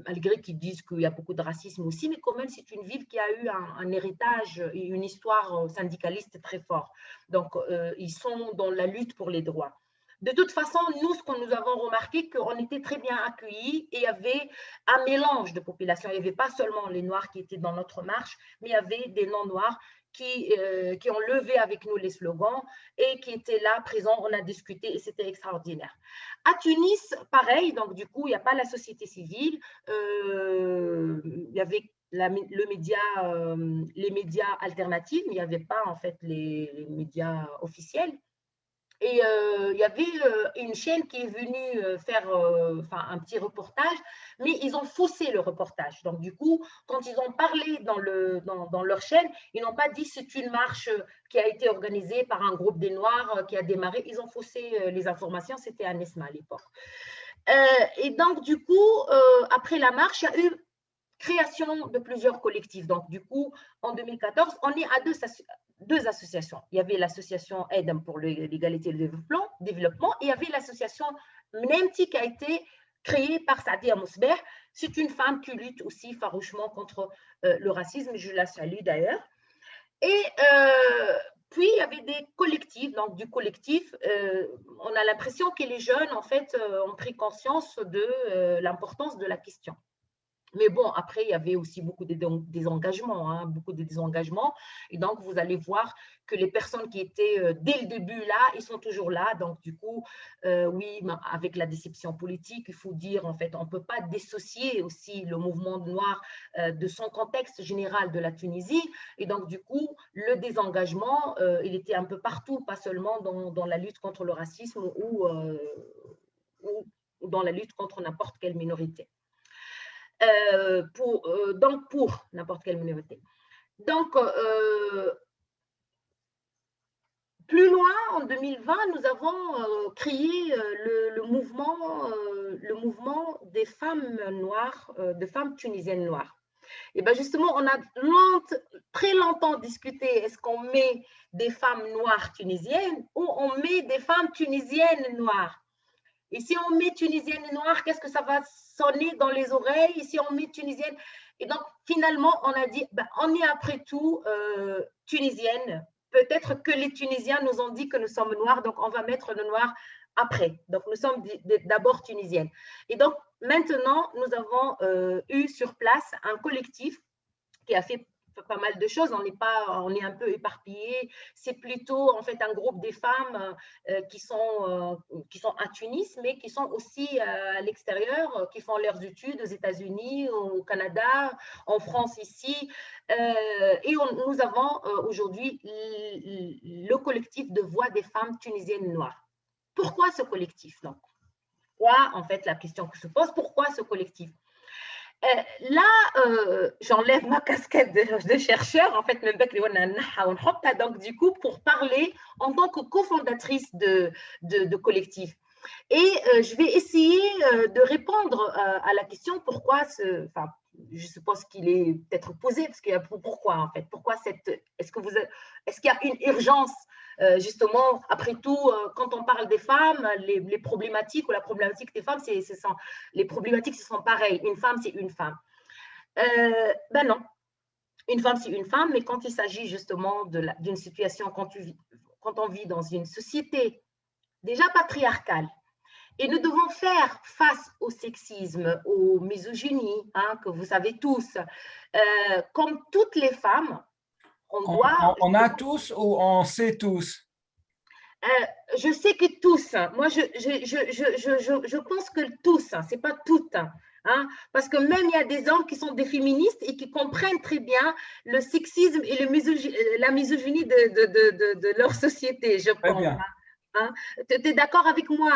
malgré qu'ils disent qu'il y a beaucoup de racisme aussi, mais quand même, c'est une ville qui a eu un héritage et une histoire syndicaliste très fort. Donc, ils sont dans la lutte pour les droits. De toute façon, nous, ce que nous avons remarqué, qu'on était très bien accueillis et il y avait un mélange de populations. Il n'y avait pas seulement les Noirs qui étaient dans notre marche, mais il y avait des non-Noirs qui ont levé avec nous les slogans et qui étaient là, présents, on a discuté et c'était extraordinaire. À Tunis, pareil, donc du coup, il n'y a pas la société civile, il y avait les médias alternatifs, mais il n'y avait pas en fait les médias officiels. Et il y avait une chaîne qui est venue faire un petit reportage, mais ils ont faussé le reportage. Donc, du coup, quand ils ont parlé dans leur chaîne, ils n'ont pas dit c'est une marche qui a été organisée par un groupe des Noirs qui a démarré. Ils ont faussé les informations. C'était à Nesma à l'époque. Et donc, du coup, après la marche, il y a eu création de plusieurs collectifs. Donc, du coup, en 2014, on est à deux associations. Il y avait l'association Aide pour l'égalité et le développement et il y avait l'association Mnemti qui a été créée par Sadia Mousber. C'est une femme qui lutte aussi farouchement contre le racisme, je la salue d'ailleurs. Et puis, il y avait des collectifs. Donc, du collectif, on a l'impression que les jeunes, en fait, ont pris conscience de l'importance de la question. Mais bon, après, il y avait aussi beaucoup de désengagements, hein, beaucoup de désengagements. Et donc, vous allez voir que les personnes qui étaient dès le début là, ils sont toujours là. Donc, du coup, oui, avec la déception politique, il faut dire, en fait, on ne peut pas dissocier aussi le mouvement noir de son contexte général de la Tunisie. Et donc, du coup, le désengagement, il était un peu partout, pas seulement dans la lutte contre le racisme ou dans la lutte contre n'importe quelle minorité. Donc, pour n'importe quelle minorité. Donc, plus loin, en 2020, nous avons créé le mouvement des femmes noires, des femmes tunisiennes noires. Et bien justement, on a très longtemps discuté, est-ce qu'on met des femmes noires tunisiennes ou on met des femmes tunisiennes noires? Et si on met tunisienne noire, qu'est-ce que ça va sonner dans les oreilles? Et si on met tunisienne… Et donc, finalement, on a dit, ben, on est après tout tunisienne. Peut-être que les Tunisiens nous ont dit que nous sommes noirs, donc on va mettre le noir après. Donc, nous sommes d'abord tunisiennes. Et donc, maintenant, nous avons eu sur place un collectif qui a fait pas mal de choses. On est un peu éparpillé. C'est plutôt en fait un groupe des femmes qui sont à Tunis, mais qui sont aussi à l'extérieur, qui font leurs études aux États-Unis, au Canada, en France ici. Et nous avons aujourd'hui le collectif de voix des femmes tunisiennes noires. Pourquoi ce collectif donc? Pourquoi, en fait, la question que se pose, pourquoi ce collectif? Là, j'enlève ma casquette de chercheur, en fait, donc du coup, pour parler en tant que cofondatrice de collectif. Et je vais essayer de répondre à la question pourquoi enfin, je suppose qu'il est peut-être posé, parce qu'il y a pourquoi en fait, pourquoi est-ce qu'il y a une urgence justement, après tout, quand on parle des femmes, les problématiques ou la problématique des femmes, les problématiques, ce sont pareilles. Une femme, c'est une femme. Ben non, une femme, c'est une femme, mais quand il s'agit justement d'une situation, quand on vit dans une société déjà patriarcale, et nous devons faire face au sexisme, aux misogynies, hein, que vous savez tous. Comme toutes les femmes, on a tous ou on sait tous? Je sais que tous, moi je pense que tous, c'est pas toutes. Hein, parce que même il y a des hommes qui sont des féministes et qui comprennent très bien le sexisme et la misogynie de leur société, je Très pense. bien. Hein. Tu es d'accord avec moi,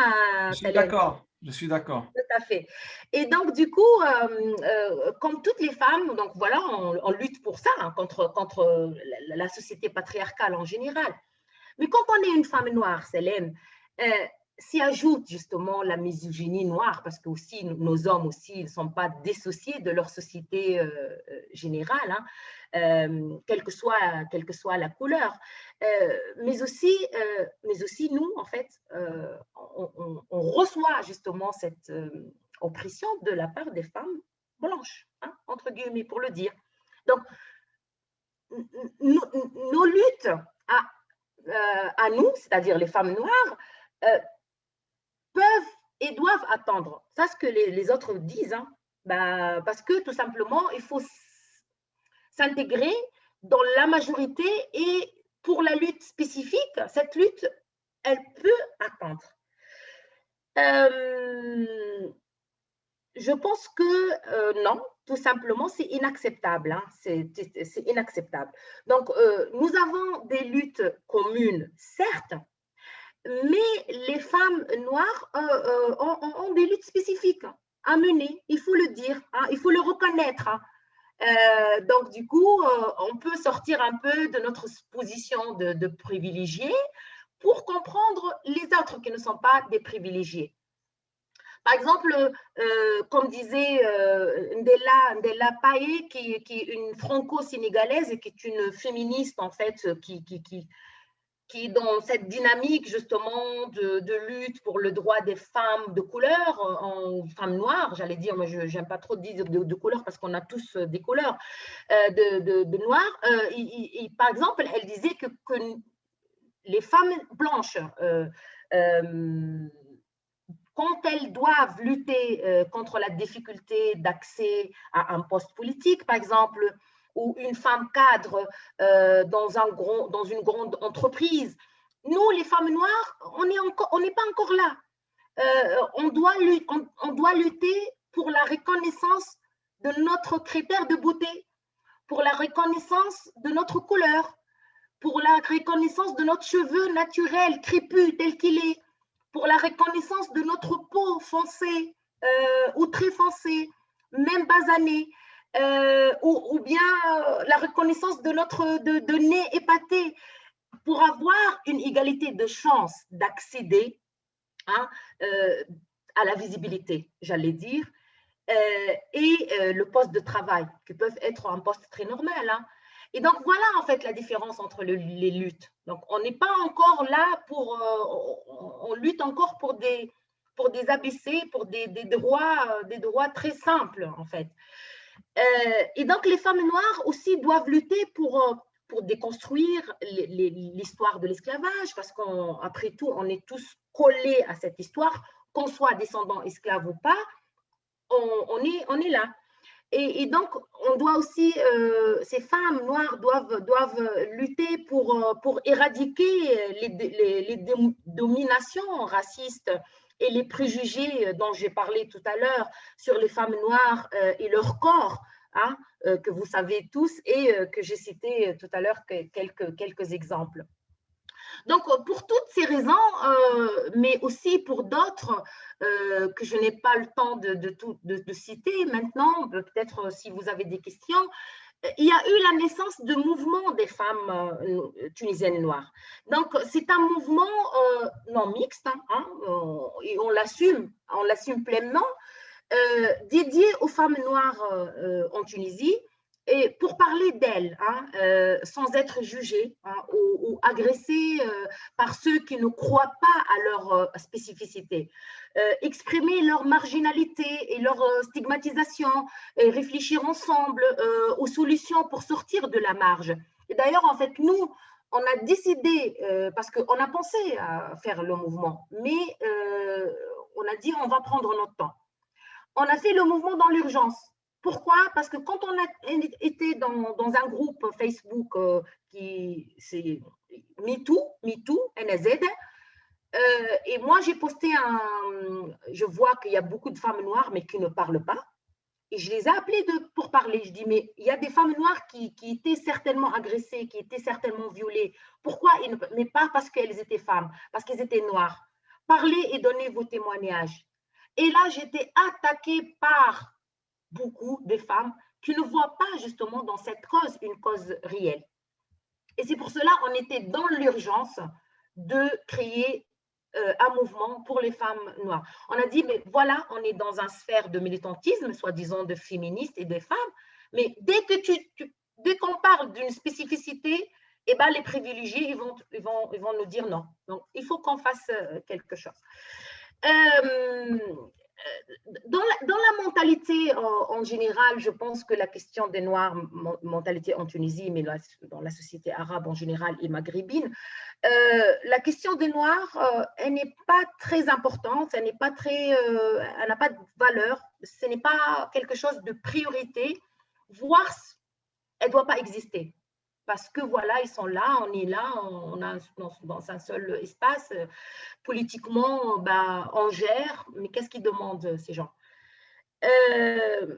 Je suis Taleb? d'accord. Je suis d'accord. Tout à fait. Et donc, du coup, comme toutes les femmes, donc voilà, on lutte pour ça, hein, contre la société patriarcale en général. Mais quand on est une femme noire, Célène, s'y ajoute justement la misogynie noire, parce que aussi nos hommes aussi, ils ne sont pas dissociés de leur société générale, hein, quelle que soit la couleur. Mais aussi nous, en fait, on reçoit justement cette oppression de la part des femmes blanches, hein, entre guillemets, pour le dire. Donc, nos luttes à nous, c'est-à-dire les femmes noires, peuvent et doivent attendre. Ça, ce que les autres disent, hein, parce que tout simplement, il faut s'intégrer dans la majorité et pour la lutte spécifique, cette lutte, elle peut attendre. Je pense que non, tout simplement, c'est inacceptable. Hein, c'est inacceptable. Donc, nous avons des luttes communes, certes, mais les femmes noires ont des luttes spécifiques à mener, il faut le dire, hein, il faut le reconnaître. Hein. Donc, du coup, on peut sortir un peu de notre position de privilégiés pour comprendre les autres qui ne sont pas des privilégiés. Par exemple, comme disait Ndella Paye, qui est une franco-sénégalaise et qui est une féministe, en fait, qui est dans cette dynamique, justement, de lutte pour le droit des femmes de couleur, femmes noires, j'allais dire, moi, je n'aime pas trop dire de couleur parce qu'on a tous des couleurs de noir. Par exemple, elle disait que les femmes blanches, quand elles doivent lutter contre la difficulté d'accès à un poste politique, par exemple, ou une femme cadre dans une grande entreprise, nous, les femmes noires, on n'est pas encore là. On doit lutter pour la reconnaissance de notre critère de beauté, pour la reconnaissance de notre couleur, pour la reconnaissance de notre cheveu naturel, crépus, tel qu'il est, pour la reconnaissance de notre peau foncée ou très foncée, même basanée, ou bien la reconnaissance de notre de nez épaté, pour avoir une égalité de chance d'accéder, hein, à la visibilité, j'allais dire, et le poste de travail, qui peuvent être un poste très normal. Hein. Et donc, voilà en fait la différence entre les luttes. Donc, on n'est pas encore là on lutte encore pour des ABC, pour des droits très simples en fait. Et donc, les femmes noires aussi doivent lutter pour déconstruire l'histoire de l'esclavage, parce qu'après tout, on est tous collés à cette histoire, qu'on soit descendant esclave ou pas, on est là. Et donc, on doit aussi, ces femmes noires doivent lutter pour éradiquer les dominations racistes et les préjugés dont j'ai parlé tout à l'heure sur les femmes noires et leur corps, hein, que vous savez tous et que j'ai cité tout à l'heure quelques exemples. Donc, pour toutes ces raisons, mais aussi pour d'autres que je n'ai pas le temps de citer maintenant, peut-être si vous avez des questions, il y a eu la naissance de mouvements des femmes tunisiennes noires. Donc, c'est un mouvement non mixte, hein, et on l'assume pleinement, dédié aux femmes noires en Tunisie, et pour parler d'elles, hein, sans être jugées, hein, ou agressées par ceux qui ne croient pas à leur spécificité, exprimer leur marginalité et leur stigmatisation, et réfléchir ensemble aux solutions pour sortir de la marge. Et d'ailleurs, en fait, nous, on a décidé, parce qu'on a pensé à faire le mouvement, mais on a dit on va prendre notre temps. On a fait le mouvement dans l'urgence. Pourquoi? Parce que quand on a été dans un groupe Facebook qui c'est MeToo, NZ, et moi j'ai posté je vois qu'il y a beaucoup de femmes noires mais qui ne parlent pas. Et je les ai appelées pour parler. Je dis, mais il y a des femmes noires qui étaient certainement agressées, qui étaient certainement violées. Pourquoi? Mais pas parce qu'elles étaient femmes, parce qu'elles étaient noires. Parlez et donnez vos témoignages. Et là, j'étais attaquée par beaucoup de femmes qui ne voient pas justement dans cette cause une cause réelle. Et c'est pour cela qu'on était dans l'urgence de créer un mouvement pour les femmes noires. On a dit, mais voilà, on est dans une sphère de militantisme, soi-disant de féministes et de femmes, mais dès qu'on parle d'une spécificité, eh ben, les privilégiés, ils vont nous dire non. Donc, il faut qu'on fasse quelque chose. Dans la mentalité en général, je pense que la question des Noirs, mentalité en Tunisie, mais dans la société arabe en général et maghrébine, la question des Noirs, elle n'est pas très importante, elle n'a pas de valeur, ce n'est pas quelque chose de priorité, voire elle ne doit pas exister. Parce que voilà, ils sont là, on est là, on a dans un seul espace. Politiquement, ben, on gère, mais qu'est-ce qu'ils demandent ces gens? Dès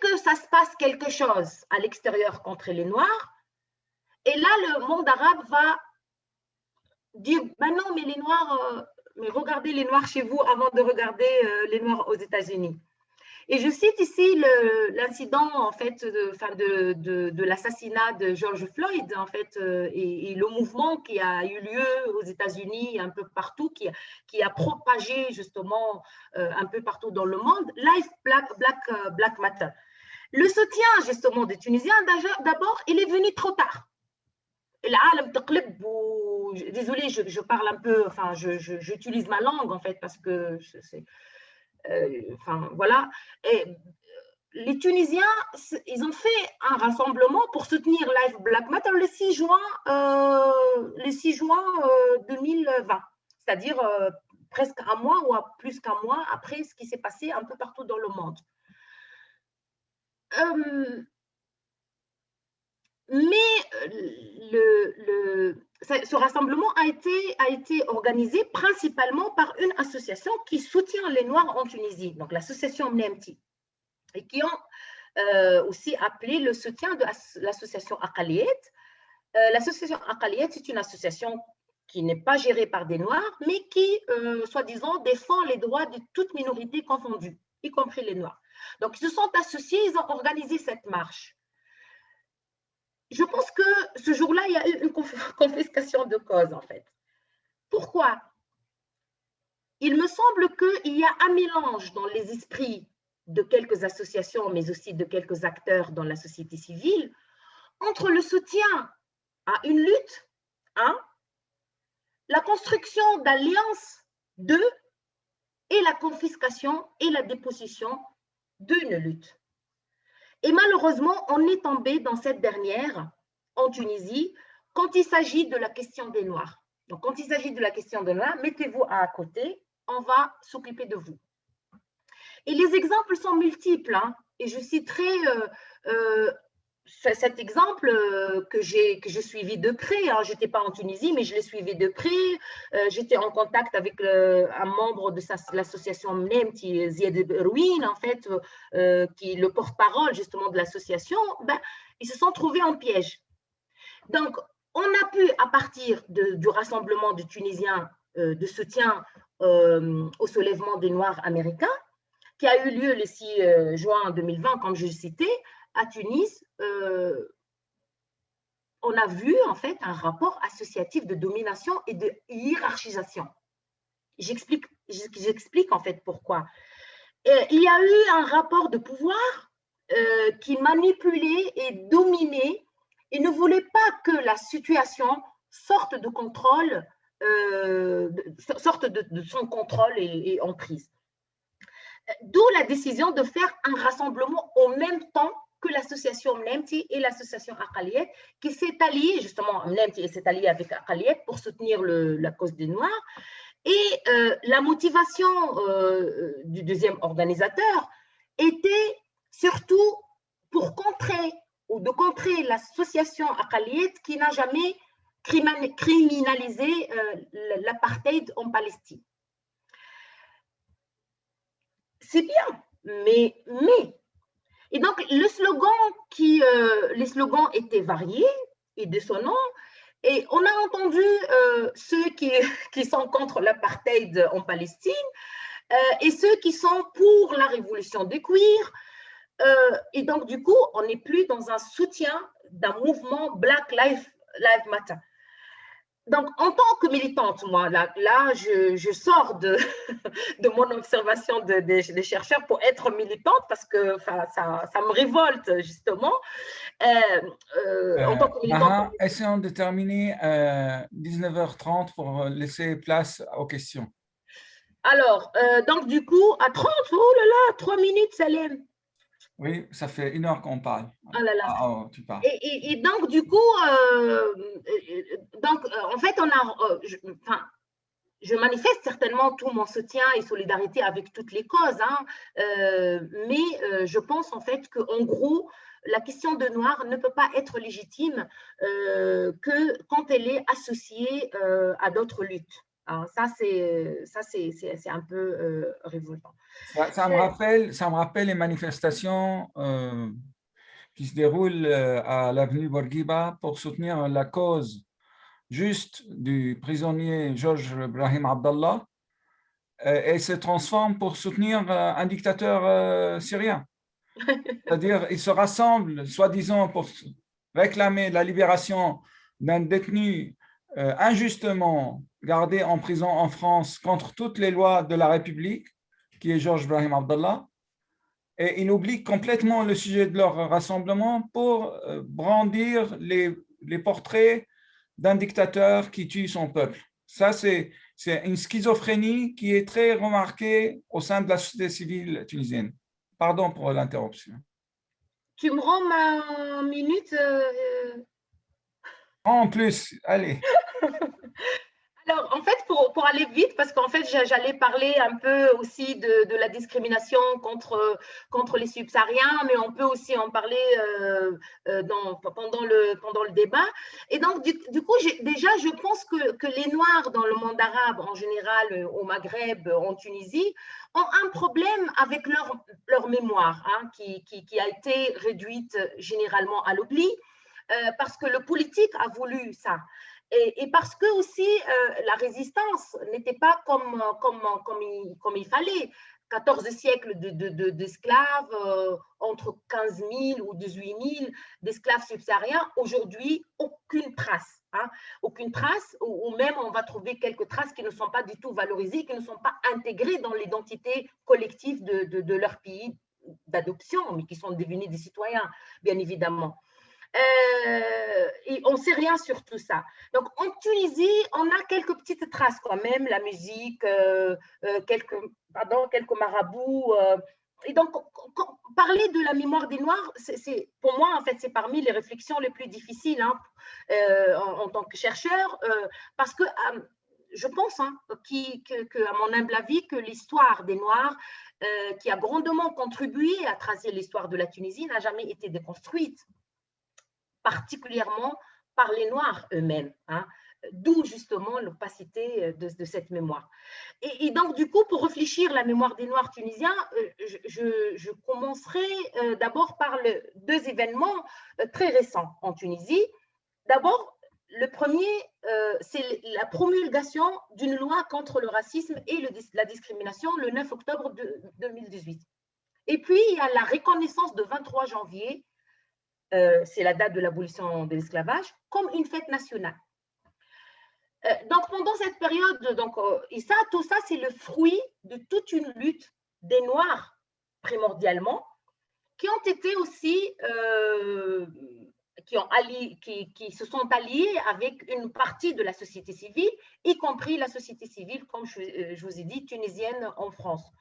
que ça se passe quelque chose à l'extérieur contre les Noirs, et là, le monde arabe va dire, ben non, mais les Noirs, mais regardez les Noirs chez vous avant de regarder les Noirs aux États-Unis. Et je cite ici l'incident en fait de l'assassinat de George Floyd en fait et le mouvement qui a eu lieu aux États-Unis un peu partout, qui a propagé justement un peu partout dans le monde, Life Black Matter. Le soutien justement des Tunisiens, d'abord, il est venu trop tard. Désolée, je parle un peu, enfin, j'utilise ma langue en fait parce que c'est enfin voilà. Et les Tunisiens, ils ont fait un rassemblement pour soutenir Life Black Matter le 6 juin 2020, c'est-à-dire presque un mois ou plus qu'un mois après ce qui s'est passé un peu partout dans le monde. Mais ce rassemblement a été organisé principalement par une association qui soutient les Noirs en Tunisie, donc l'association Mnemti, et qui ont aussi appelé le soutien de l'association Aqaliyet. L'association Aqaliyet, c'est une association qui n'est pas gérée par des Noirs, mais qui, soi-disant, défend les droits de toutes minorités confondues, y compris les Noirs. Donc, ils se sont associés, ils ont organisé cette marche. Je pense que ce jour-là, il y a eu une confiscation de cause, en fait. Pourquoi? Il me semble qu'il y a un mélange dans les esprits de quelques associations, mais aussi de quelques acteurs dans la société civile, entre le soutien à une lutte, hein, la construction d'alliances et la confiscation et la déposition d'une lutte. Et malheureusement, on est tombé dans cette dernière en Tunisie quand il s'agit de la question des Noirs. Donc, quand il s'agit de la question des Noirs, mettez-vous à côté, on va s'occuper de vous. Et les exemples sont multiples. Hein. et je citerai cet exemple que j'ai suivi de près. Je n'étais pas en Tunisie, mais je l'ai suivi de près. J'étais en contact avec un membre de l'association Mnemti, Ziad Rouine, en fait, qui est le porte-parole justement de l'association. Ils se sont trouvés en piège. Donc, on a pu, à partir du rassemblement de Tunisiens de soutien au soulèvement des Noirs américains, qui a eu lieu le 6 juin 2020, comme je le citais, à Tunis, on a vu en fait un rapport associatif de domination et de hiérarchisation. J'explique en fait pourquoi. Il y a eu un rapport de pouvoir qui manipulait et dominait et ne voulait pas que la situation sorte de contrôle, sorte de son contrôle et emprise. D'où la décision de faire un rassemblement en même temps que l'association Mnemti et l'association Aqaliyet, qui s'est alliée, justement, Mnemti s'est alliée avec Aqaliyet pour soutenir la cause des Noirs. Et la motivation du deuxième organisateur était surtout pour contrer ou de contrer l'association Aqaliyet qui n'a jamais criminalisé l'apartheid en Palestine. C'est bien, mais. Et donc, les slogans étaient variés et dissonants. Et on a entendu ceux qui sont contre l'apartheid en Palestine et ceux qui sont pour la révolution des cuirs. Et donc, du coup, on n'est plus dans un soutien d'un mouvement Black Lives Matter. Donc, en tant que militante, moi, là je sors de mon observation des chercheurs pour être militante parce que ça me révolte, justement. En tant que militante. Essayons de terminer 19h30 pour laisser place aux questions. Alors, donc, du coup, à 30, oh là là, 3 minutes, Salem. Oui, ça fait 1 heure qu'on parle. Oh là là. Tu parles. Et donc, du coup, en fait, je manifeste certainement tout mon soutien et solidarité avec toutes les causes, mais je pense en fait qu'en gros, la question de noir ne peut pas être légitime que quand elle est associée à d'autres luttes. Alors ça, c'est un peu révoltant. Ça me rappelle les manifestations qui se déroulent à l'avenue Bourguiba pour soutenir la cause juste du prisonnier Georges Brahim Abdallah et se transforment pour soutenir un dictateur syrien. C'est-à-dire, ils se rassemblent, soi-disant, pour réclamer la libération d'un détenu injustement gardé en prison en France contre toutes les lois de la République, qui est Georges Brahim Abdallah. Et ils oublient complètement le sujet de leur rassemblement pour brandir les portraits d'un dictateur qui tue son peuple. Ça, c'est une schizophrénie qui est très remarquée au sein de la société civile tunisienne. Pardon pour l'interruption. Tu me rends ma minute En plus, allez. Alors, en fait, pour aller vite, parce qu'en fait, j'allais parler un peu aussi de la discrimination contre les subsahariens, mais on peut aussi en parler pendant le débat. Et donc, du coup, déjà, je pense que les Noirs dans le monde arabe, en général, au Maghreb, en Tunisie, ont un problème avec leur mémoire, qui a été réduite généralement à l'oubli, parce que le politique a voulu ça. Et parce que aussi la résistance n'était pas comme il fallait. 14 siècles d'esclaves, entre 15 000 ou 18 000 d'esclaves subsahariens, aujourd'hui, aucune trace. Aucune trace, ou même on va trouver quelques traces qui ne sont pas du tout valorisées, qui ne sont pas intégrées dans l'identité collective de leur pays d'adoption, mais qui sont devenus des citoyens, bien évidemment. Et on ne sait rien sur tout ça. Donc, en Tunisie, on a quelques petites traces quand même, la musique, quelques marabouts. Et donc, parler de la mémoire des Noirs, pour moi, en fait, c'est parmi les réflexions les plus difficiles en tant que chercheur, parce que je pense, à mon humble avis, que l'histoire des Noirs qui a grandement contribué à tracer l'histoire de la Tunisie, n'a jamais été déconstruite, particulièrement par les Noirs eux-mêmes, hein, d'où justement l'opacité de cette mémoire. Et donc, du coup, pour réfléchir la mémoire des Noirs tunisiens, je commencerai d'abord par deux événements très récents en Tunisie. D'abord, le premier, c'est la promulgation d'une loi contre le racisme et la discrimination le 9 octobre 2018. Et puis, il y a la reconnaissance de 23 janvier, c'est la date de l'abolition de l'esclavage, comme une fête nationale. Donc, pendant cette période, et ça, tout ça, c'est le fruit de toute une lutte des Noirs, primordialement, qui ont été aussi, qui se sont alliés avec une partie de la société civile, y compris la société civile, comme je vous ai dit, tunisienne en France.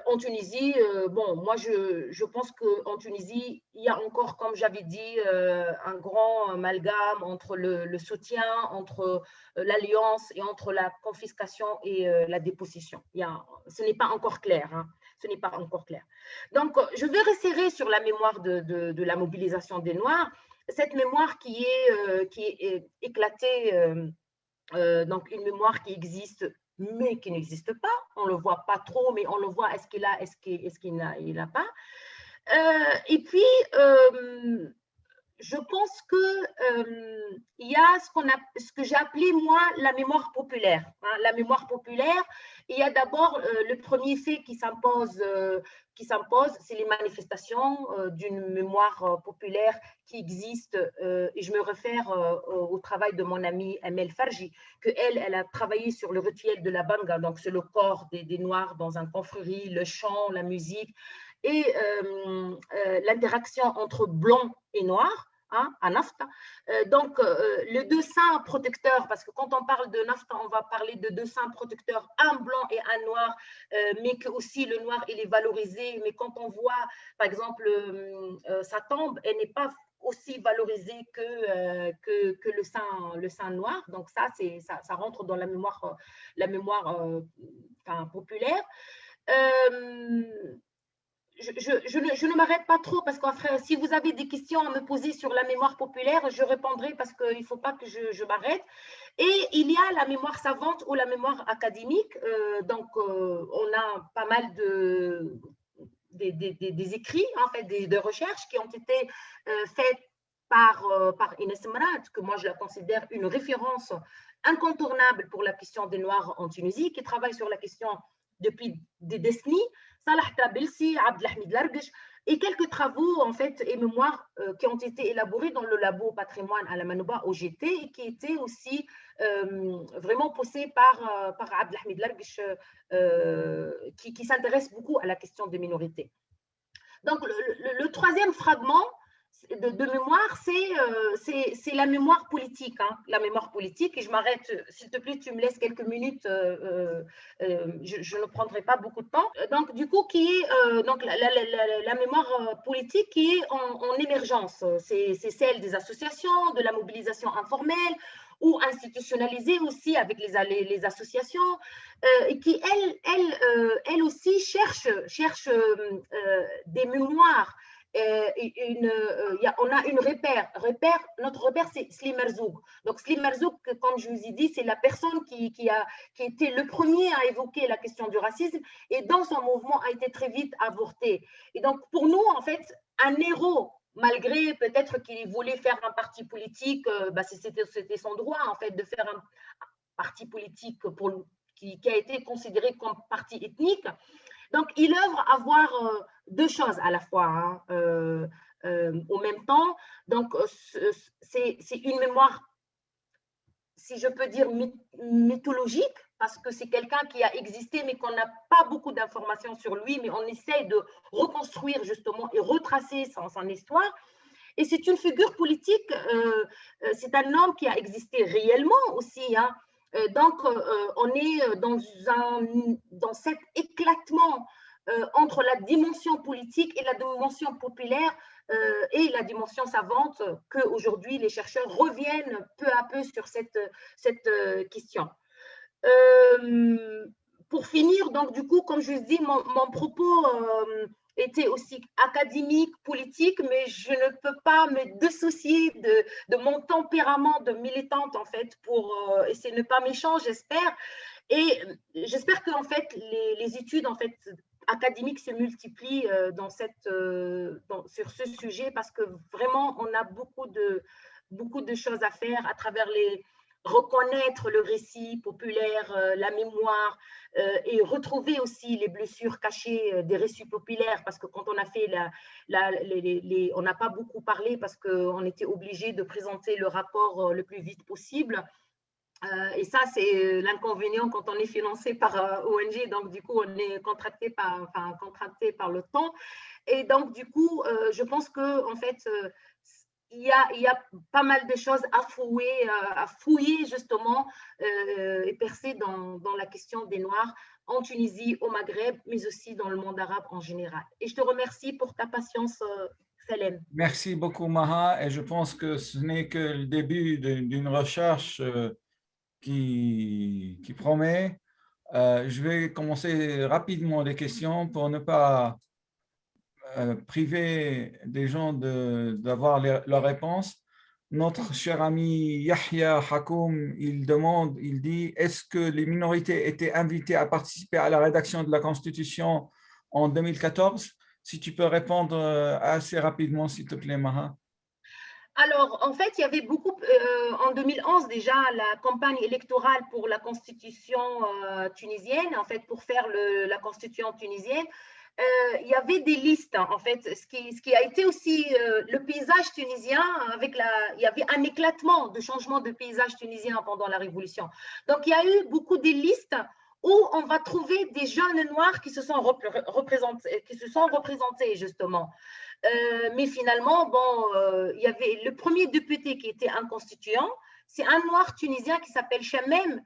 En Tunisie, bon, moi, je pense qu'en Tunisie, il y a encore, comme j'avais dit, un grand amalgame entre le soutien, entre l'alliance et entre la confiscation et la dépossession. Ce n'est pas encore clair. Hein, ce n'est pas encore clair. Donc, je vais resserrer sur la mémoire de la mobilisation des Noirs, cette mémoire qui est éclatée, donc une mémoire qui existe mais qui n'existe pas. On ne le voit pas trop, mais on le voit, est-ce qu'il a, est-ce qu'il n'a pas. Et puis, je pense qu'il y a ce que j'ai appelé, moi, la mémoire populaire. Hein, la mémoire populaire, il y a d'abord le premier fait qui s'impose, c'est les manifestations d'une mémoire populaire qui existe, et je me réfère au travail de mon amie Amel Farji, elle a travaillé sur le rituel de la banga, donc c'est le corps des Noirs dans un confrérie, le chant, la musique, et l'interaction entre blanc et noir, hein, à Nafta. Donc, les deux saints protecteurs, parce que quand on parle de Nafta, on va parler de deux saints protecteurs, un blanc et un noir, mais que aussi le noir, il est valorisé. Mais quand on voit, par exemple, sa tombe, elle n'est pas aussi valorisée que le saint noir. Donc, ça rentre dans la mémoire populaire. Je ne m'arrête pas trop parce que si vous avez des questions à me poser sur la mémoire populaire, je répondrai parce qu'il ne faut pas que je m'arrête. Et il y a la mémoire savante ou la mémoire académique. Donc, on a pas mal des écrits, en fait, des recherches qui ont été faites par Inès Mrad, que moi je la considère une référence incontournable pour la question des Noirs en Tunisie, qui travaille sur la question depuis des décennies. Salah Trabelsi, Abdelhamid Larguesh, et quelques travaux en fait et mémoires qui ont été élaborés dans le labo patrimoine à la Manouba au GT et qui étaient aussi vraiment poussés par Abdelhamid Larguesh qui s'intéresse beaucoup à la question des minorités. Donc le troisième fragment de mémoire, c'est la mémoire politique. Hein, la mémoire politique, et je m'arrête, s'il te plaît, tu me laisses quelques minutes, je ne prendrai pas beaucoup de temps. Donc, du coup, qui est donc, la mémoire politique qui est en émergence. C'est celle des associations, de la mobilisation informelle, ou institutionnalisée aussi avec les associations, et qui, elle aussi cherche des mémoires. On a une repère. Notre repère, c'est Slim Merzoug. Donc, Slim Merzoug, comme je vous ai dit, c'est la personne qui a été le premier à évoquer la question du racisme et dans son mouvement a été très vite avorté. Et donc, pour nous, en fait, un héros, malgré peut-être qu'il voulait faire un parti politique, c'était son droit, en fait, de faire un parti politique qui a été considéré comme parti ethnique. Donc, il œuvre à voir deux choses à la fois, hein, au même temps. Donc, c'est une mémoire, si je peux dire, mythologique, parce que c'est quelqu'un qui a existé, mais qu'on n'a pas beaucoup d'informations sur lui, mais on essaie de reconstruire justement et retracer son histoire. Et c'est une figure politique, c'est un homme qui a existé réellement aussi, hein. Donc, on est dans cet éclatement entre la dimension politique et la dimension populaire et la dimension savante qu'aujourd'hui les chercheurs reviennent peu à peu sur cette question. pour finir, donc du coup, comme je dis, mon propos était aussi académique, politique, mais je ne peux pas me dissocier de mon tempérament de militante, en fait, et c'est ne pas méchant, j'espère. Et j'espère que en fait, les études en fait, académiques se multiplient sur ce sujet parce que vraiment, on a beaucoup de choses à faire à travers reconnaître le récit populaire, la mémoire, et retrouver aussi les blessures cachées des récits populaires, parce que quand on a fait on n'a pas beaucoup parlé parce qu'on était obligé de présenter le rapport le plus vite possible. Et ça, c'est l'inconvénient quand on est financé par ONG, donc du coup, on est contracté par le temps. Et donc, du coup, je pense qu'en fait, il y a pas mal de choses à fouiller justement et percer dans la question des Noirs en Tunisie, au Maghreb, mais aussi dans le monde arabe en général. Et je te remercie pour ta patience, Salem. Merci beaucoup, Maha, et je pense que ce n'est que le début d'une recherche qui promet. Je vais commencer rapidement les questions pour ne pas priver des gens d'avoir leurs réponses. Notre cher ami Yahya Hakoum, il demande, il dit, est-ce que les minorités étaient invitées à participer à la rédaction de la Constitution en 2014? Si tu peux répondre assez rapidement, s'il te plaît, Maha. Alors, en fait, il y avait en 2011 déjà, la campagne électorale pour la constitution tunisienne, en fait, pour faire la constitution tunisienne. Il y avait des listes, hein, en fait, ce qui a été aussi le paysage tunisien, il y avait un éclatement de changement de paysage tunisien pendant la Révolution. Donc, il y a eu beaucoup de listes où on va trouver des jeunes noirs qui se sont représentés justement. Mais finalement, bon, il y avait le premier député qui était un constituant, c'est un noir tunisien qui s'appelle Chamem,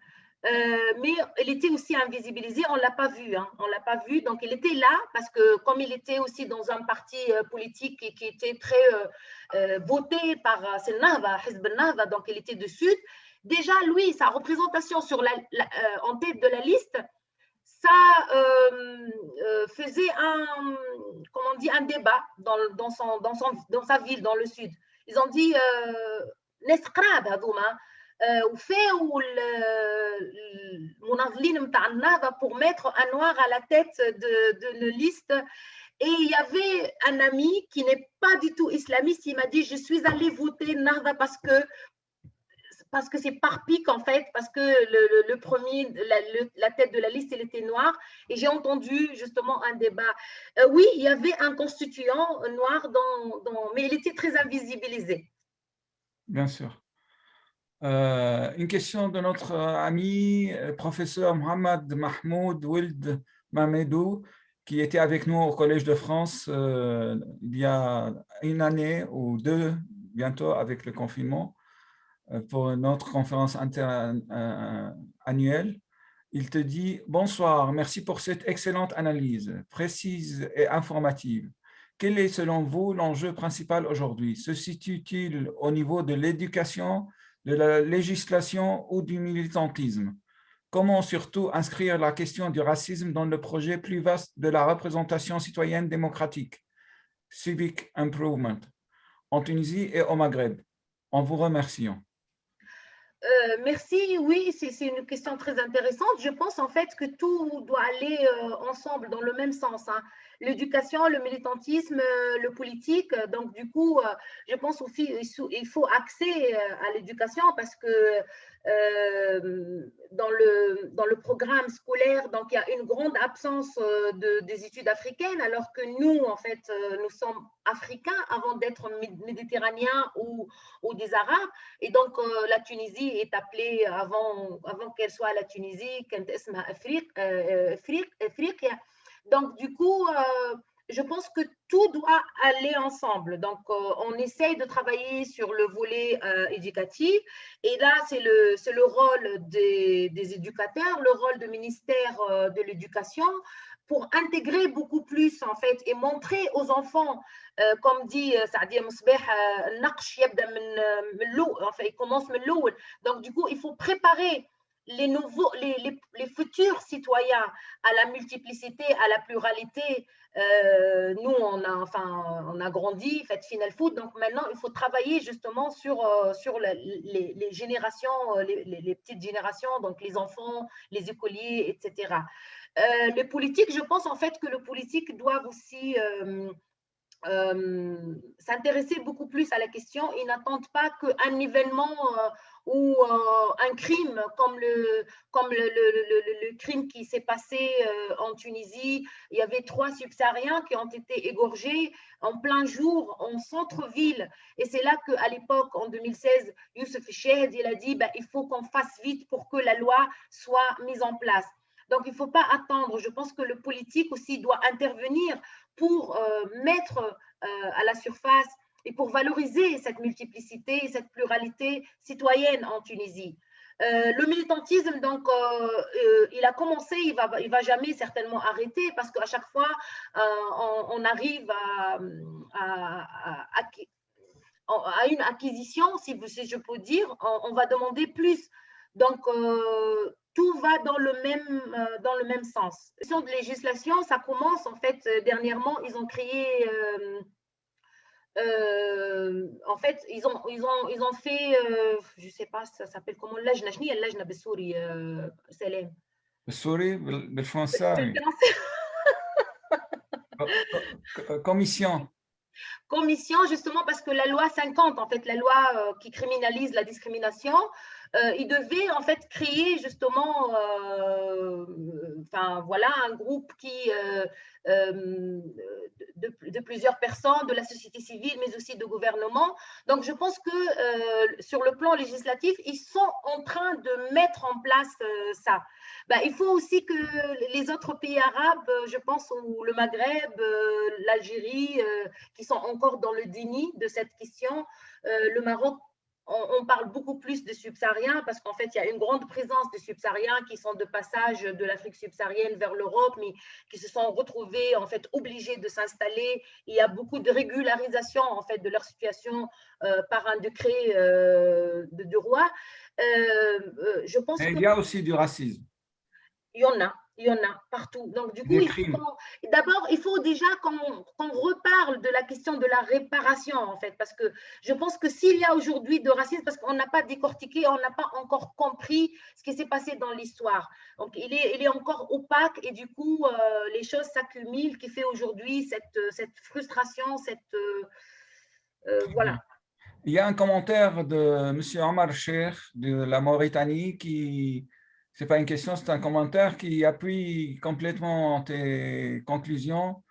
mais il était aussi invisibilisé, on ne l'a pas vu, hein, on l'a pas vu, donc il était là parce que comme il était aussi dans un parti politique qui était très voté par c'est Nahda, Hizb Nahda, donc il était de Sud, déjà lui, sa représentation en tête de la liste, ça faisait un débat dans sa ville, dans le sud. Ils ont dit نسقراب هذوما وفاو المناضلين نتاع النهضه pour mettre un noir à la tête de liste. Et il y avait un ami qui n'est pas du tout islamiste, il m'a dit je suis allé voter Nahda parce que c'est par pic en fait, parce que le premier, la tête de la liste, elle était noire. Et j'ai entendu justement un débat. Oui, il y avait un constituant noir, mais il était très invisibilisé. Bien sûr. Une question de notre ami, professeur Mohamed Mahmoud Wild Mamedou, qui était avec nous au Collège de France il y a une année ou deux, bientôt avec le confinement, pour notre conférence annuelle. Il te dit « Bonsoir, merci pour cette excellente analyse, précise et informative. Quel est selon vous l'enjeu principal aujourd'hui? Se situe-t-il au niveau de l'éducation, de la législation ou du militantisme? Comment surtout inscrire la question du racisme dans le projet plus vaste de la représentation citoyenne démocratique, Civic Improvement, en Tunisie et au Maghreb? En vous remerciant. » Merci, oui, c'est une question très intéressante. Je pense en fait que tout doit aller ensemble dans le même sens, hein. L'éducation, le militantisme, le politique. Donc du coup, je pense aussi il faut accès à l'éducation parce que dans le programme scolaire, donc il y a une grande absence des études africaines, alors que nous, en fait, nous sommes africains avant d'être méditerranéens ou des arabes. Et donc, la Tunisie est appelée, avant qu'elle soit la Tunisie, donc, du coup, je pense que tout doit aller ensemble. Donc, on essaye de travailler sur le volet éducatif. Et là, c'est le rôle des éducateurs, le rôle du ministère de l'Éducation pour intégrer beaucoup plus, en fait, et montrer aux enfants, comme dit Saadia Mosbeh, enfin, il commence من الأول. Donc, du coup, il faut préparer les futurs citoyens à la multiplicité, à la pluralité. Nous, on a grandi, fait Final Food, donc maintenant, il faut travailler justement sur les générations, les petites générations, donc les enfants, les écoliers, etc. Les politiques, je pense en fait que le politique doit aussi s'intéresser beaucoup plus à la question. Ils n'attendent pas qu'un événement ou un crime comme le crime qui s'est passé en Tunisie. Il y avait 3 subsahariens qui ont été égorgés en plein jour, en centre-ville. Et c'est là qu'à l'époque, en 2016, Youssef Chahed, il a dit il faut qu'on fasse vite pour que la loi soit mise en place. Donc, il ne faut pas attendre. Je pense que le politique aussi doit intervenir pour mettre à la surface et pour valoriser cette multiplicité, cette pluralité citoyenne en Tunisie. Le militantisme, donc, il a commencé, il va jamais certainement arrêter parce qu'à chaque fois, on arrive à une acquisition, si je peux dire, on va demander plus. Donc, tout va dans le même sens. La question de législation, ça commence en fait dernièrement, ils ont créé en fait, ils ont fait, je ne sais pas, ça s'appelle comment, اللجنة شنو هي اللجنة بالسوري سلام بالسوري بالفرنساوي بالفرنسي commission. Commission, justement, parce que la loi 50, en fait, la loi qui criminalise la discrimination, il devait en fait créer justement, voilà, un groupe de plusieurs personnes, de la société civile, mais aussi de gouvernement. Donc, je pense que sur le plan législatif, ils sont en train de mettre en place ça. Il faut aussi que les autres pays arabes, je pense, ou le Maghreb, l'Algérie, qui sont encore dans le déni de cette question, le Maroc, on parle beaucoup plus de subsahariens parce qu'en fait, il y a une grande présence de subsahariens qui sont de passage de l'Afrique subsaharienne vers l'Europe, mais qui se sont retrouvés en fait obligés de s'installer. Il y a beaucoup de régularisation en fait de leur situation par un décret de roi. Je pense Et que il y a aussi du racisme. il y en a partout. Donc, du coup, d'abord, il faut déjà qu'on reparle de la question de la réparation, en fait, parce que je pense que s'il y a aujourd'hui de racisme, parce qu'on n'a pas décortiqué, on n'a pas encore compris ce qui s'est passé dans l'histoire. Donc, il est encore opaque et du coup, les choses s'accumulent, qui fait aujourd'hui cette frustration, voilà. Il y a un commentaire de M. Omar Cheikh de la Mauritanie qui, ce n'est pas une question, c'est un commentaire qui appuie complètement tes conclusions.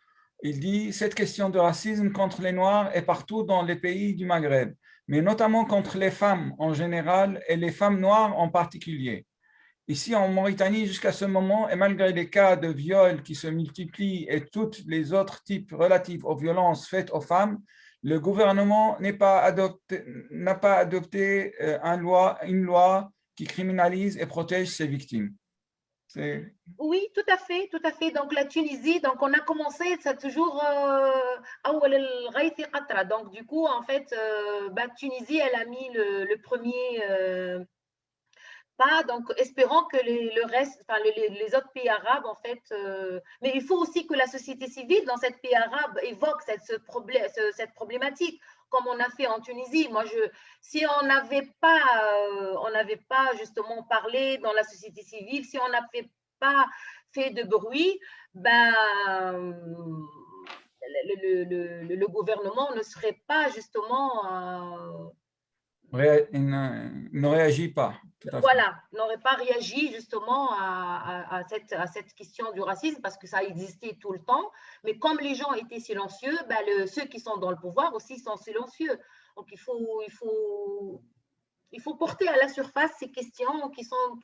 Il dit, cette question de racisme contre les Noirs est partout dans les pays du Maghreb, mais notamment contre les femmes en général et les femmes noires en particulier. Ici en Mauritanie, jusqu'à ce moment, et malgré les cas de viol qui se multiplient et tous les autres types relatifs aux violences faites aux femmes, le gouvernement n'a pas adopté une loi qui criminalise et protège ses victimes. Oui, tout à fait, tout à fait. Donc la Tunisie, donc on a commencé, c'est toujours donc du coup en fait, Tunisie, elle a mis le premier pas, donc espérons que le reste, les autres pays arabes en fait, mais il faut aussi que la société civile dans cette pays arabe évoque cette problématique comme on a fait en Tunisie. Si on n'avait pas justement parlé dans la société civile, si on n'avait pas fait de bruit, le gouvernement ne serait pas justement il ne réagit pas. Voilà, n'aurait pas réagi justement à cette question du racisme parce que ça existait tout le temps. Mais comme les gens étaient silencieux, ceux qui sont dans le pouvoir aussi sont silencieux. Donc il faut porter à la surface ces questions qui sont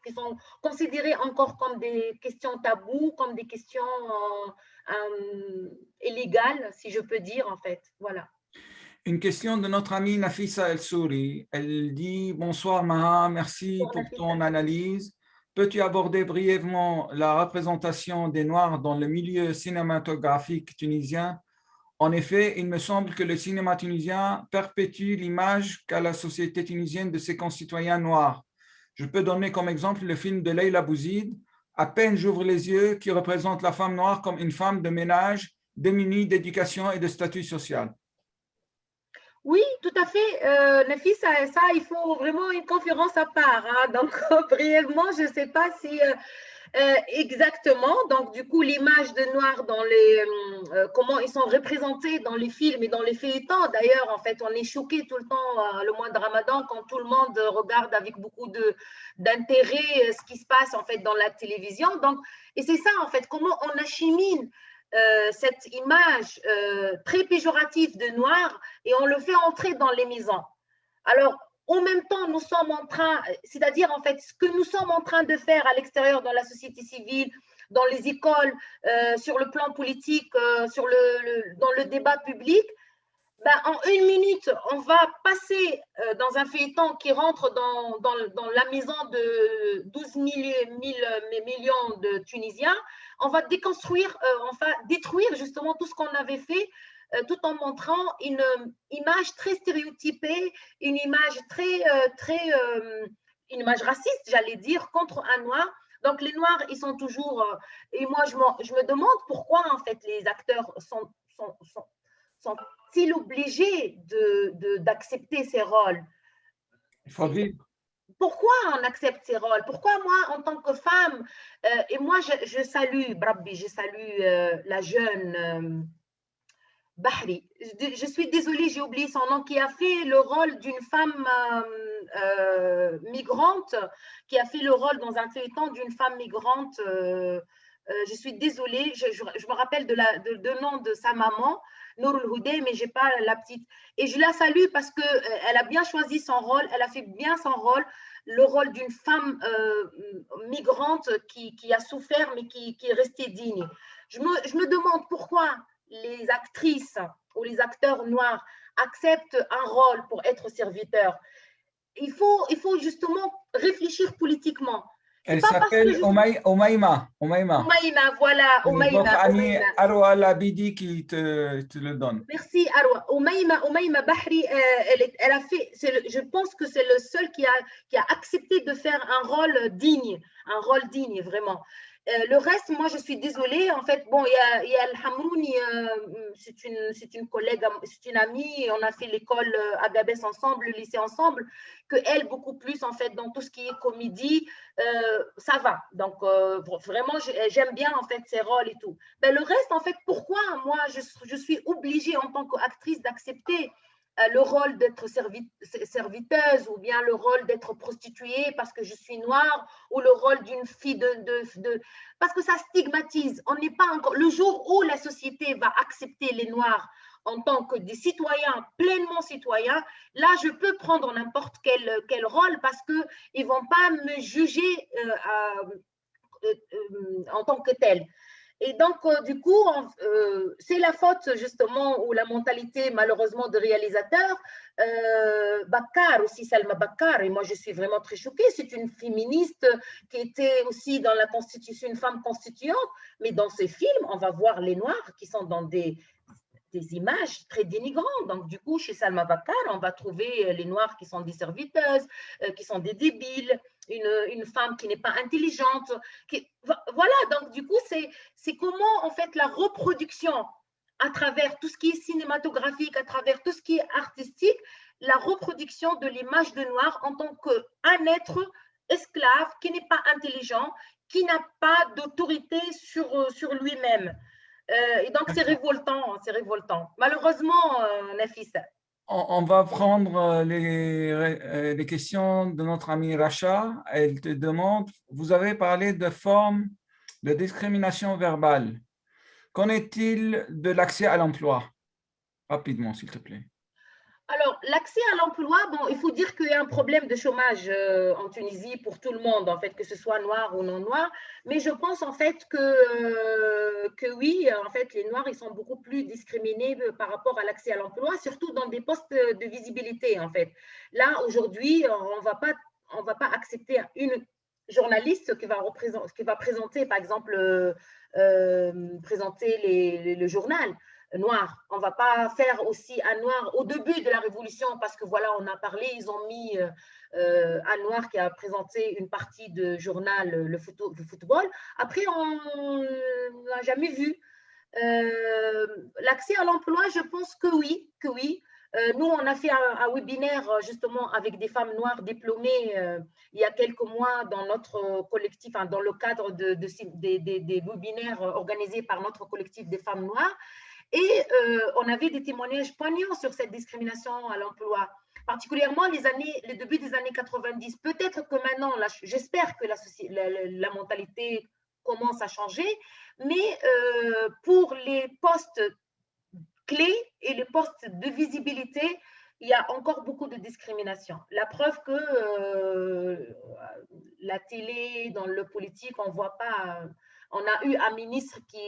considérées encore comme des questions taboues, comme des questions illégales, si je peux dire en fait. Voilà. Une question de notre amie Nafisa El Souri. Elle dit « Bonsoir Maha, merci pour ton analyse. Peux-tu aborder brièvement la représentation des Noirs dans le milieu cinématographique tunisien? En effet, il me semble que le cinéma tunisien perpétue l'image qu'a la société tunisienne de ses concitoyens noirs. Je peux donner comme exemple le film de Leila Bouzid, À peine j'ouvre les yeux, qui représente la femme noire comme une femme de ménage, démunie d'éducation et de statut social. Oui, tout à fait. Nafis, ça, il faut vraiment une conférence à part, hein. Donc, brièvement, je ne sais pas si exactement. Donc, du coup, l'image de noir dans comment ils sont représentés dans les films et dans les feuilletons. D'ailleurs, en fait, on est choqué tout le temps le mois de Ramadan quand tout le monde regarde avec beaucoup d'intérêt ce qui se passe en fait dans la télévision. Donc, et c'est ça en fait, comment on achemine cette image très péjorative de noir et on le fait entrer dans les maisons. Alors, en même temps, nous sommes en train, c'est-à-dire en fait, ce que nous sommes en train de faire à l'extérieur dans la société civile, dans les écoles, sur le plan politique, dans le débat public, ben, en une minute, on va passer dans un feuilleton qui rentre dans la maison de 12 millions de Tunisiens. On va déconstruire, on va détruire justement tout ce qu'on avait fait tout en montrant une image très stéréotypée, une image une image raciste, j'allais dire, contre un noir. Donc les noirs, ils sont toujours, et moi je me demande pourquoi en fait les acteurs sont-ils obligés d'accepter ces rôles? Il faut vivre. Pourquoi on accepte ces rôles? Pourquoi moi, en tant que femme, et moi je salue, Brabbi, je salue la jeune Bahri. Je suis désolée, j'ai oublié son nom, qui a fait le rôle d'une femme migrante, qui a fait le rôle dans un feuilleton d'une femme migrante. Je suis désolée, je me rappelle de nom de sa maman, Nour Houdé, mais je n'ai pas la petite. Et je la salue parce qu'elle a bien choisi son rôle, elle a fait bien son rôle, le rôle d'une femme migrante qui a souffert, mais qui est restée digne. Je me demande pourquoi les actrices ou les acteurs noirs acceptent un rôle pour être serviteurs. Il faut justement réfléchir politiquement. C'est Elle pas parce que s'appelle Omaima. Omaima. Omaïma, voilà, C'est votre Omaïma, ami Omaïma. Arwa Labidi qui te le donne. Merci, Arwa. Omaïma Bahri, elle a fait, je pense que c'est le seul qui a accepté de faire un rôle digne, vraiment. Le reste, moi, je suis désolée. En fait, bon, il y a El Hamrouni, c'est une collègue, c'est une amie. On a fait l'école à Gabès ensemble, le lycée ensemble. Que elle, beaucoup plus, en fait, dans tout ce qui est comédie, ça va. Donc, vraiment, j'aime bien, en fait, ses rôles et tout. Ben, le reste, en fait, pourquoi moi, je suis obligée en tant qu'actrice d'accepter le rôle d'être serviteuse ou bien le rôle d'être prostituée parce que je suis noire ou le rôle d'une fille parce que ça stigmatise. On n'est pas encore le jour où la société va accepter les noirs en tant que des citoyens, pleinement citoyens, là, je peux prendre n'importe quel rôle parce qu'ils ne vont pas me juger en tant que tel. Et donc, du coup, c'est la faute justement ou la mentalité malheureusement de réalisateurs. Bakar aussi, Salma Bakar, et moi je suis vraiment très choquée, c'est une féministe qui était aussi dans la Constitution, une femme constituante, mais dans ces films, on va voir les Noirs qui sont dans des images très dénigrantes. Donc, du coup, chez Salma Bakar, on va trouver les Noirs qui sont des serviteuses, qui sont des débiles, une femme qui n'est pas intelligente. Voilà, donc du coup, c'est comment, en fait, la reproduction à travers tout ce qui est cinématographique, à travers tout ce qui est artistique, la reproduction de l'image de noir en tant qu'un être esclave qui n'est pas intelligent, qui n'a pas d'autorité sur lui-même. Et donc, c'est révoltant, c'est révoltant. Malheureusement, Nafisa. On va prendre les questions de notre amie Racha. Elle te demande, vous avez parlé de formes de discrimination verbale. Qu'en est-il de l'accès à l'emploi? Rapidement, s'il te plaît. Alors, l'accès à l'emploi, bon, il faut dire qu'il y a un problème de chômage en Tunisie pour tout le monde, en fait, que ce soit noir ou non noir. Mais je pense, en fait, que oui, en fait, les Noirs, ils sont beaucoup plus discriminés par rapport à l'accès à l'emploi, surtout dans des postes de visibilité, en fait. Là, aujourd'hui, on va pas accepter une journaliste qui va présenter, par exemple, présenter le journal. noir. On ne va pas faire aussi un noir au début de la Révolution parce que voilà, on a parlé, ils ont mis un noir qui a présenté une partie de journal, le football. Après, on ne l'a jamais vu. L'accès à l'emploi, je pense que oui, que oui. Nous, on a fait un webinaire justement avec des femmes noires diplômées il y a quelques mois dans notre collectif, hein, dans le cadre des webinaires organisés par notre collectif des femmes noires. Et on avait des témoignages poignants sur cette discrimination à l'emploi, particulièrement le début des années 90. Peut-être que maintenant, j'espère que la mentalité commence à changer, mais pour les postes clés et les postes de visibilité, il y a encore beaucoup de discrimination. La preuve que la télé, dans le politique, on ne voit pas. On a eu un ministre qui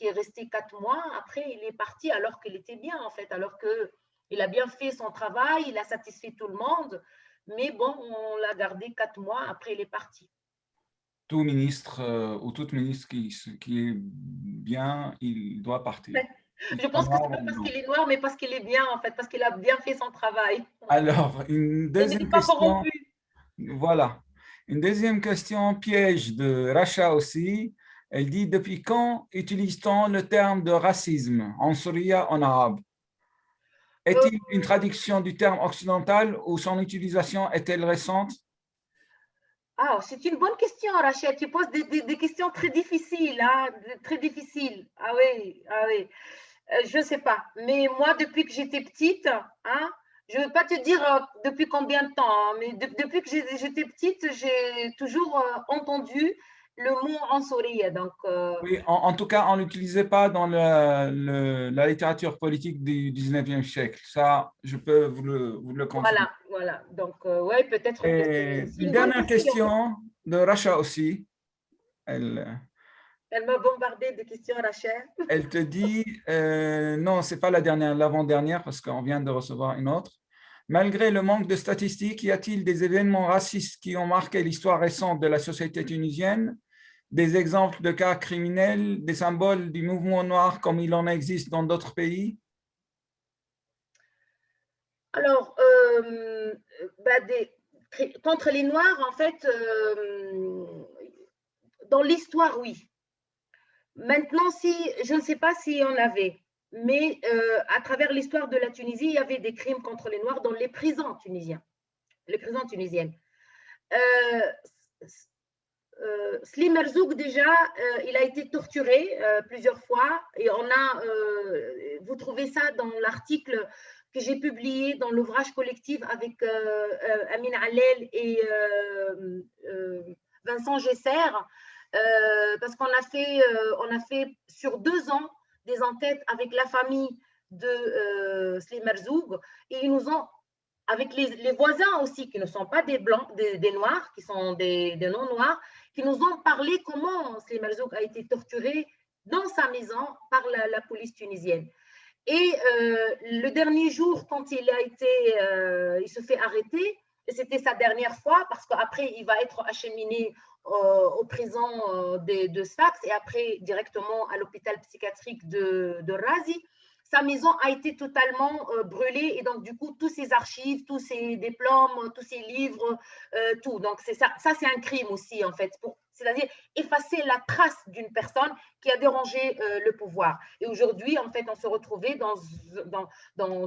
est resté 4 mois, après il est parti alors qu'il était bien en fait, alors qu'il a bien fait son travail, il a satisfait tout le monde, mais bon, on l'a gardé 4 mois, après il est parti. Tout ministre ou toute ministre qui est bien, il doit partir. Je pense que ce n'est pas parce qu'il est noir, mais parce qu'il est bien, en fait, parce qu'il a bien fait son travail. Alors, une Il deuxième n'est pas question, corrompu. voilà. Une deuxième question piège de Racha aussi. Elle dit, depuis quand utilise-t-on le terme de racisme en Souria en arabe? Est-il une traduction du terme occidental ou son utilisation est-elle récente? Ah, c'est une bonne question, Rachel. Tu poses des questions très difficiles, hein, très difficiles. Ah oui, ah oui. Je ne sais pas. Mais moi, depuis que j'étais petite, hein, je ne veux pas te dire depuis combien de temps, hein, mais depuis que j'étais petite, j'ai toujours entendu le mot ansoriya. Donc, Oui, en tout cas, on ne l'utilisait pas dans la littérature politique du 19e siècle. Ça, je peux vous le confirmer. voilà, voilà. Donc, ouais, peut-être que Et c'est une une bonne dernière question. question de Racha aussi. Elle, Elle m'a bombardé de questions, Rachel. elle te dit, non, ce n'est pas la dernière, l'avant-dernière, parce qu'on vient de recevoir une autre. Malgré le manque de statistiques, y a-t-il des événements racistes qui ont marqué l'histoire récente de la société tunisienne? Des exemples de cas criminels, des symboles du mouvement noir comme il en existe dans d'autres pays? Alors, bah, contre les Noirs, en fait, dans l'histoire, oui. Maintenant, je ne sais pas s'il y en avait, mais à travers l'histoire de la Tunisie, il y avait des crimes contre les Noirs dans les prisons tunisiennes. Les prisons tunisiennes. Slim Merzouk, déjà, il a été torturé plusieurs fois et vous trouvez ça dans l'article que j'ai publié dans l'ouvrage collectif avec Amin Allel et Vincent Gesser, parce on a fait sur 2 ans des enquêtes avec la famille de Slim Merzouk et ils nous ont avec les voisins aussi, qui ne sont pas des blancs, des noirs, qui sont des non-noirs, qui nous ont parlé comment Slim Merzouk a été torturé dans sa maison par la police tunisienne. Et le dernier jour, quand il se fait arrêter, et c'était sa dernière fois, parce qu'après, il va être acheminé aux prisons de Sfax et après directement à l'hôpital psychiatrique de Razi. Sa maison a été totalement brûlée et donc du coup tous ses archives, tous ses diplômes, tous ses livres, tout. Donc c'est ça c'est un crime aussi en fait, c'est-à-dire effacer la trace d'une personne qui a dérangé le pouvoir. Et aujourd'hui en fait on se retrouvait dans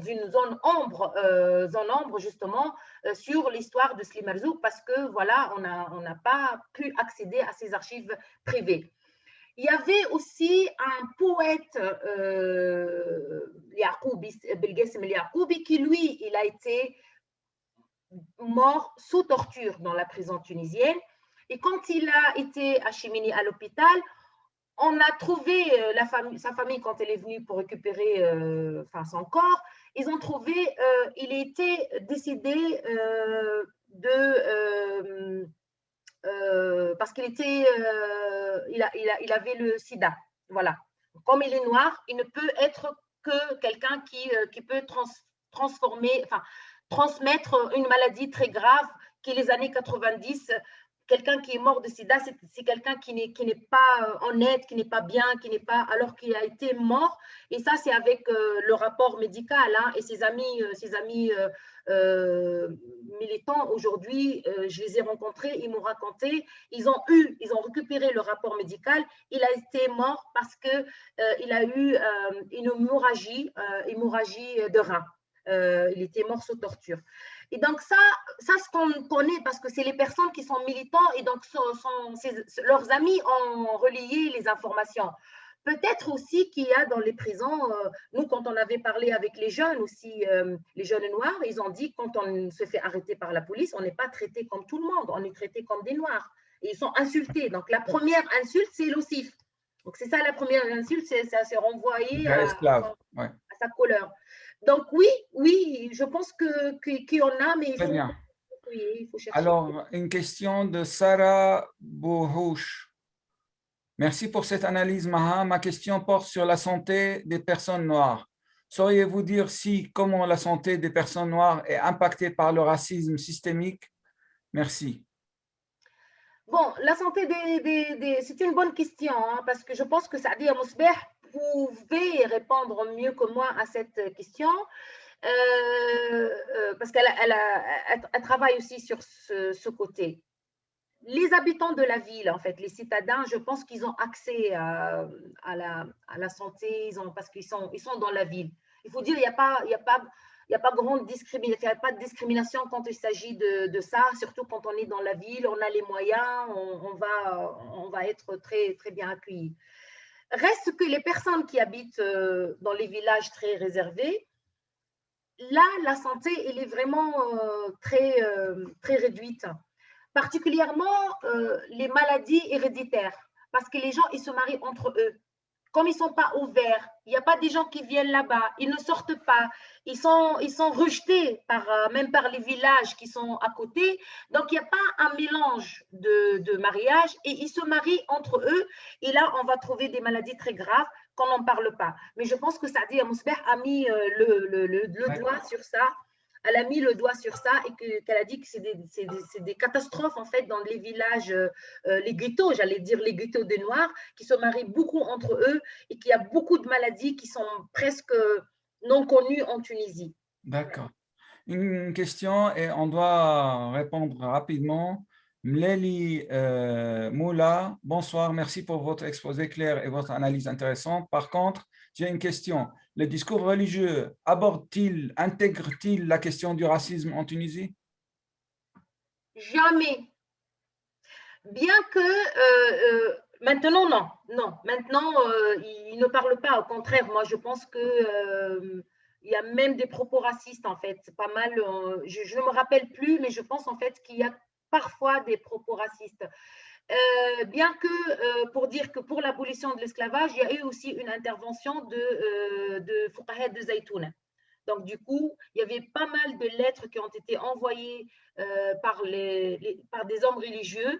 une zone ombre justement sur l'histoire de Slim Merzouk parce que voilà on n'a pas pu accéder à ses archives privées. Il y avait aussi un poète, Belgesem Yacoubi, qui lui, il a été mort sous torture dans la prison tunisienne. Et quand il a été acheminé à l'hôpital, on a trouvé sa famille, quand elle est venue pour récupérer son corps, ils ont trouvé, il était décédé parce il avait le sida. Voilà. Comme il est noir, il ne peut être que quelqu'un qui peut transmettre une maladie très grave qui les années 90 quelqu'un qui est mort de sida, c'est quelqu'un qui n'est pas honnête, qui n'est pas bien, qui n'est pas, alors qu'il a été mort. Et ça, c'est avec le rapport médical. Hein, et ses amis militants, aujourd'hui, je les ai rencontrés, ils m'ont raconté, ils ont récupéré le rapport médical. Il a été mort parce qu'il a eu une hémorragie de rein. Il était mort sous torture. Et donc ça ce qu'on connaît parce que c'est les personnes qui sont militants et donc leurs amis ont relayé les informations. Peut-être aussi qu'il y a dans les prisons, nous quand on avait parlé avec les jeunes aussi, les jeunes noirs, ils ont dit quand on se fait arrêter par la police, on n'est pas traité comme tout le monde, on est traité comme des noirs. Et ils sont insultés. Donc la première insulte, c'est l'ossif. Donc c'est ça la première insulte, c'est renvoyer à sa couleur. Donc oui, je pense qu'il y en a, mais il faut chercher. Alors, une question de Sarah Bouhouch. Merci pour cette analyse, Maha. Ma question porte sur la santé des personnes noires. Sauriez-vous dire comment la santé des personnes noires est impactée par le racisme systémique? Merci. Bon, la santé c'est une bonne question, hein, parce que je pense que Sadia Mousbeh pouvait répondre mieux que moi à cette question, parce qu'elle travaille aussi sur ce côté. Les habitants de la ville, en fait, les citadins, je pense qu'ils ont accès à la santé, parce qu'ils sont dans la ville. Il faut dire, il n'y a pas grande discrimination, il n'y a pas de discrimination quand il s'agit de ça, surtout quand on est dans la ville, on a les moyens, on va être très, très bien accueillis. Reste que les personnes qui habitent dans les villages très réservés, là, la santé, elle est vraiment très, très réduite. Particulièrement les maladies héréditaires, parce que les gens, ils se marient entre eux. Comme ils ne sont pas ouverts, il n'y a pas des gens qui viennent là-bas, ils ne sortent pas, ils sont rejetés même par les villages qui sont à côté. Donc, il n'y a pas un mélange de mariage et ils se marient entre eux. Et là, on va trouver des maladies très graves qu'on n'en parle pas. Mais je pense que Sadia Mousbeh a mis le doigt sur ça. Elle a mis le doigt sur ça et qu'elle a dit que c'est des catastrophes en fait dans les villages, les ghettos, j'allais dire les ghettos des Noirs, qui se marient beaucoup entre eux et qu'il y a beaucoup de maladies qui sont presque non connues en Tunisie. D'accord. Une question et on doit répondre rapidement. Mleli Moula, bonsoir, merci pour votre exposé clair et votre analyse intéressante. Par contre, j'ai une question. Le discours religieux aborde-t-il, intègre-t-il la question du racisme en Tunisie? Jamais. Bien que maintenant, non. Maintenant, il ne parle pas. Au contraire, moi, je pense que il y a même des propos racistes, en fait. C'est pas mal. Je ne me rappelle plus, mais je pense en fait qu'il y a parfois des propos racistes. Bien que, pour dire que pour l'abolition de l'esclavage, il y a eu aussi une intervention de Fuqaha de Zaytouna. Donc, du coup, il y avait pas mal de lettres qui ont été envoyées par des hommes religieux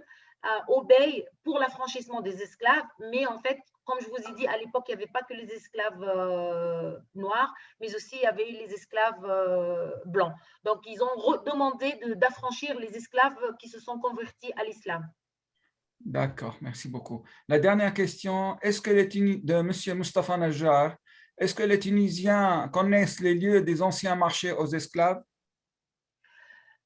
au bey pour l'affranchissement des esclaves. Mais en fait, comme je vous ai dit, à l'époque, il n'y avait pas que les esclaves noirs, mais aussi il y avait les esclaves blancs. Donc, ils ont demandé d'affranchir les esclaves qui se sont convertis à l'islam. D'accord, merci beaucoup. La dernière question, est-ce que de M. Mustafa Najjar, est-ce que les Tunisiens connaissent les lieux des anciens marchés aux esclaves?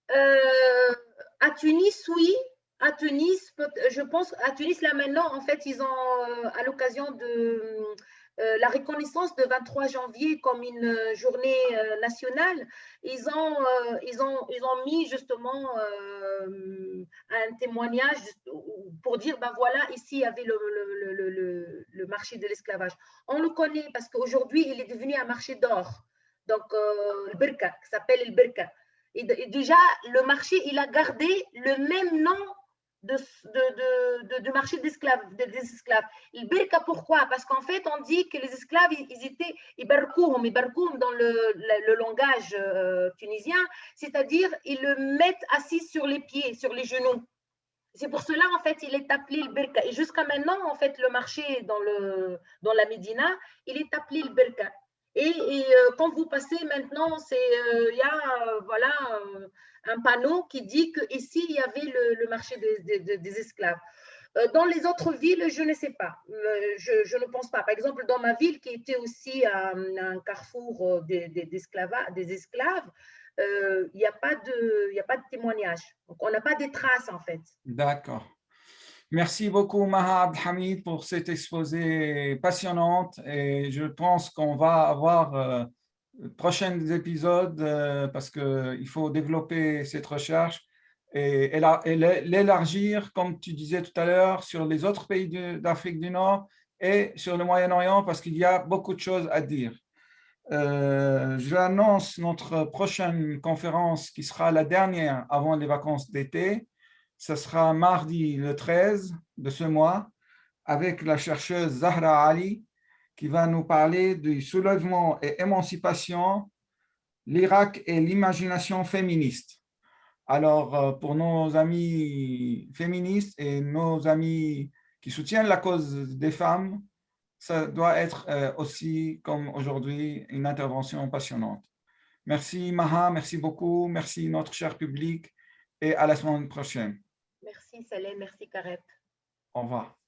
À Tunis, oui. À Tunis, je pense, à Tunis, là maintenant, en fait, ils ont, à l'occasion de la reconnaissance de 23 janvier comme une journée nationale, ils ont mis justement un témoignage pour dire, ben voilà, ici, il y avait le marché de l'esclavage. On le connaît parce qu'aujourd'hui, il est devenu un marché d'or. Donc, le Birka, qui s'appelle le Birka. Et déjà, le marché, il a gardé le même nom de marché des esclaves. Le Birka, pourquoi? Parce qu'en fait, on dit que les esclaves, ils étaient Ibarkoum dans le langage tunisien, c'est-à-dire ils le mettent assis sur les pieds, sur les genoux. C'est pour cela, en fait, il est appelé le Birka. Et jusqu'à maintenant, en fait, le marché dans la Médina, il est appelé le Birka. Et quand vous passez maintenant, il y a voilà, un panneau qui dit qu'ici, il y avait le marché des esclaves. Dans les autres villes, je ne sais pas. Je ne pense pas. Par exemple, dans ma ville, qui était aussi un carrefour des esclaves, il n'y a pas de témoignage. Donc, on n'a pas de traces, en fait. D'accord. Merci beaucoup, Maha Abdelhamid, pour cet exposé passionnant. Et je pense qu'on va avoir prochains épisodes parce qu'il faut développer cette recherche et l'élargir, comme tu disais tout à l'heure, sur les autres pays d'Afrique du Nord et sur le Moyen-Orient parce qu'il y a beaucoup de choses à dire. J'annonce notre prochaine conférence qui sera la dernière avant les vacances d'été. Ce sera mardi le 13 de ce mois avec la chercheuse Zahra Ali qui va nous parler du soulèvement et émancipation, l'Irak et l'imagination féministe. Alors, pour nos amis féministes et nos amis qui soutiennent la cause des femmes, ça doit être aussi, comme aujourd'hui, une intervention passionnante. Merci Maha, merci beaucoup, merci notre cher public et à la semaine prochaine. Merci Saleh, merci Kareb. Au revoir.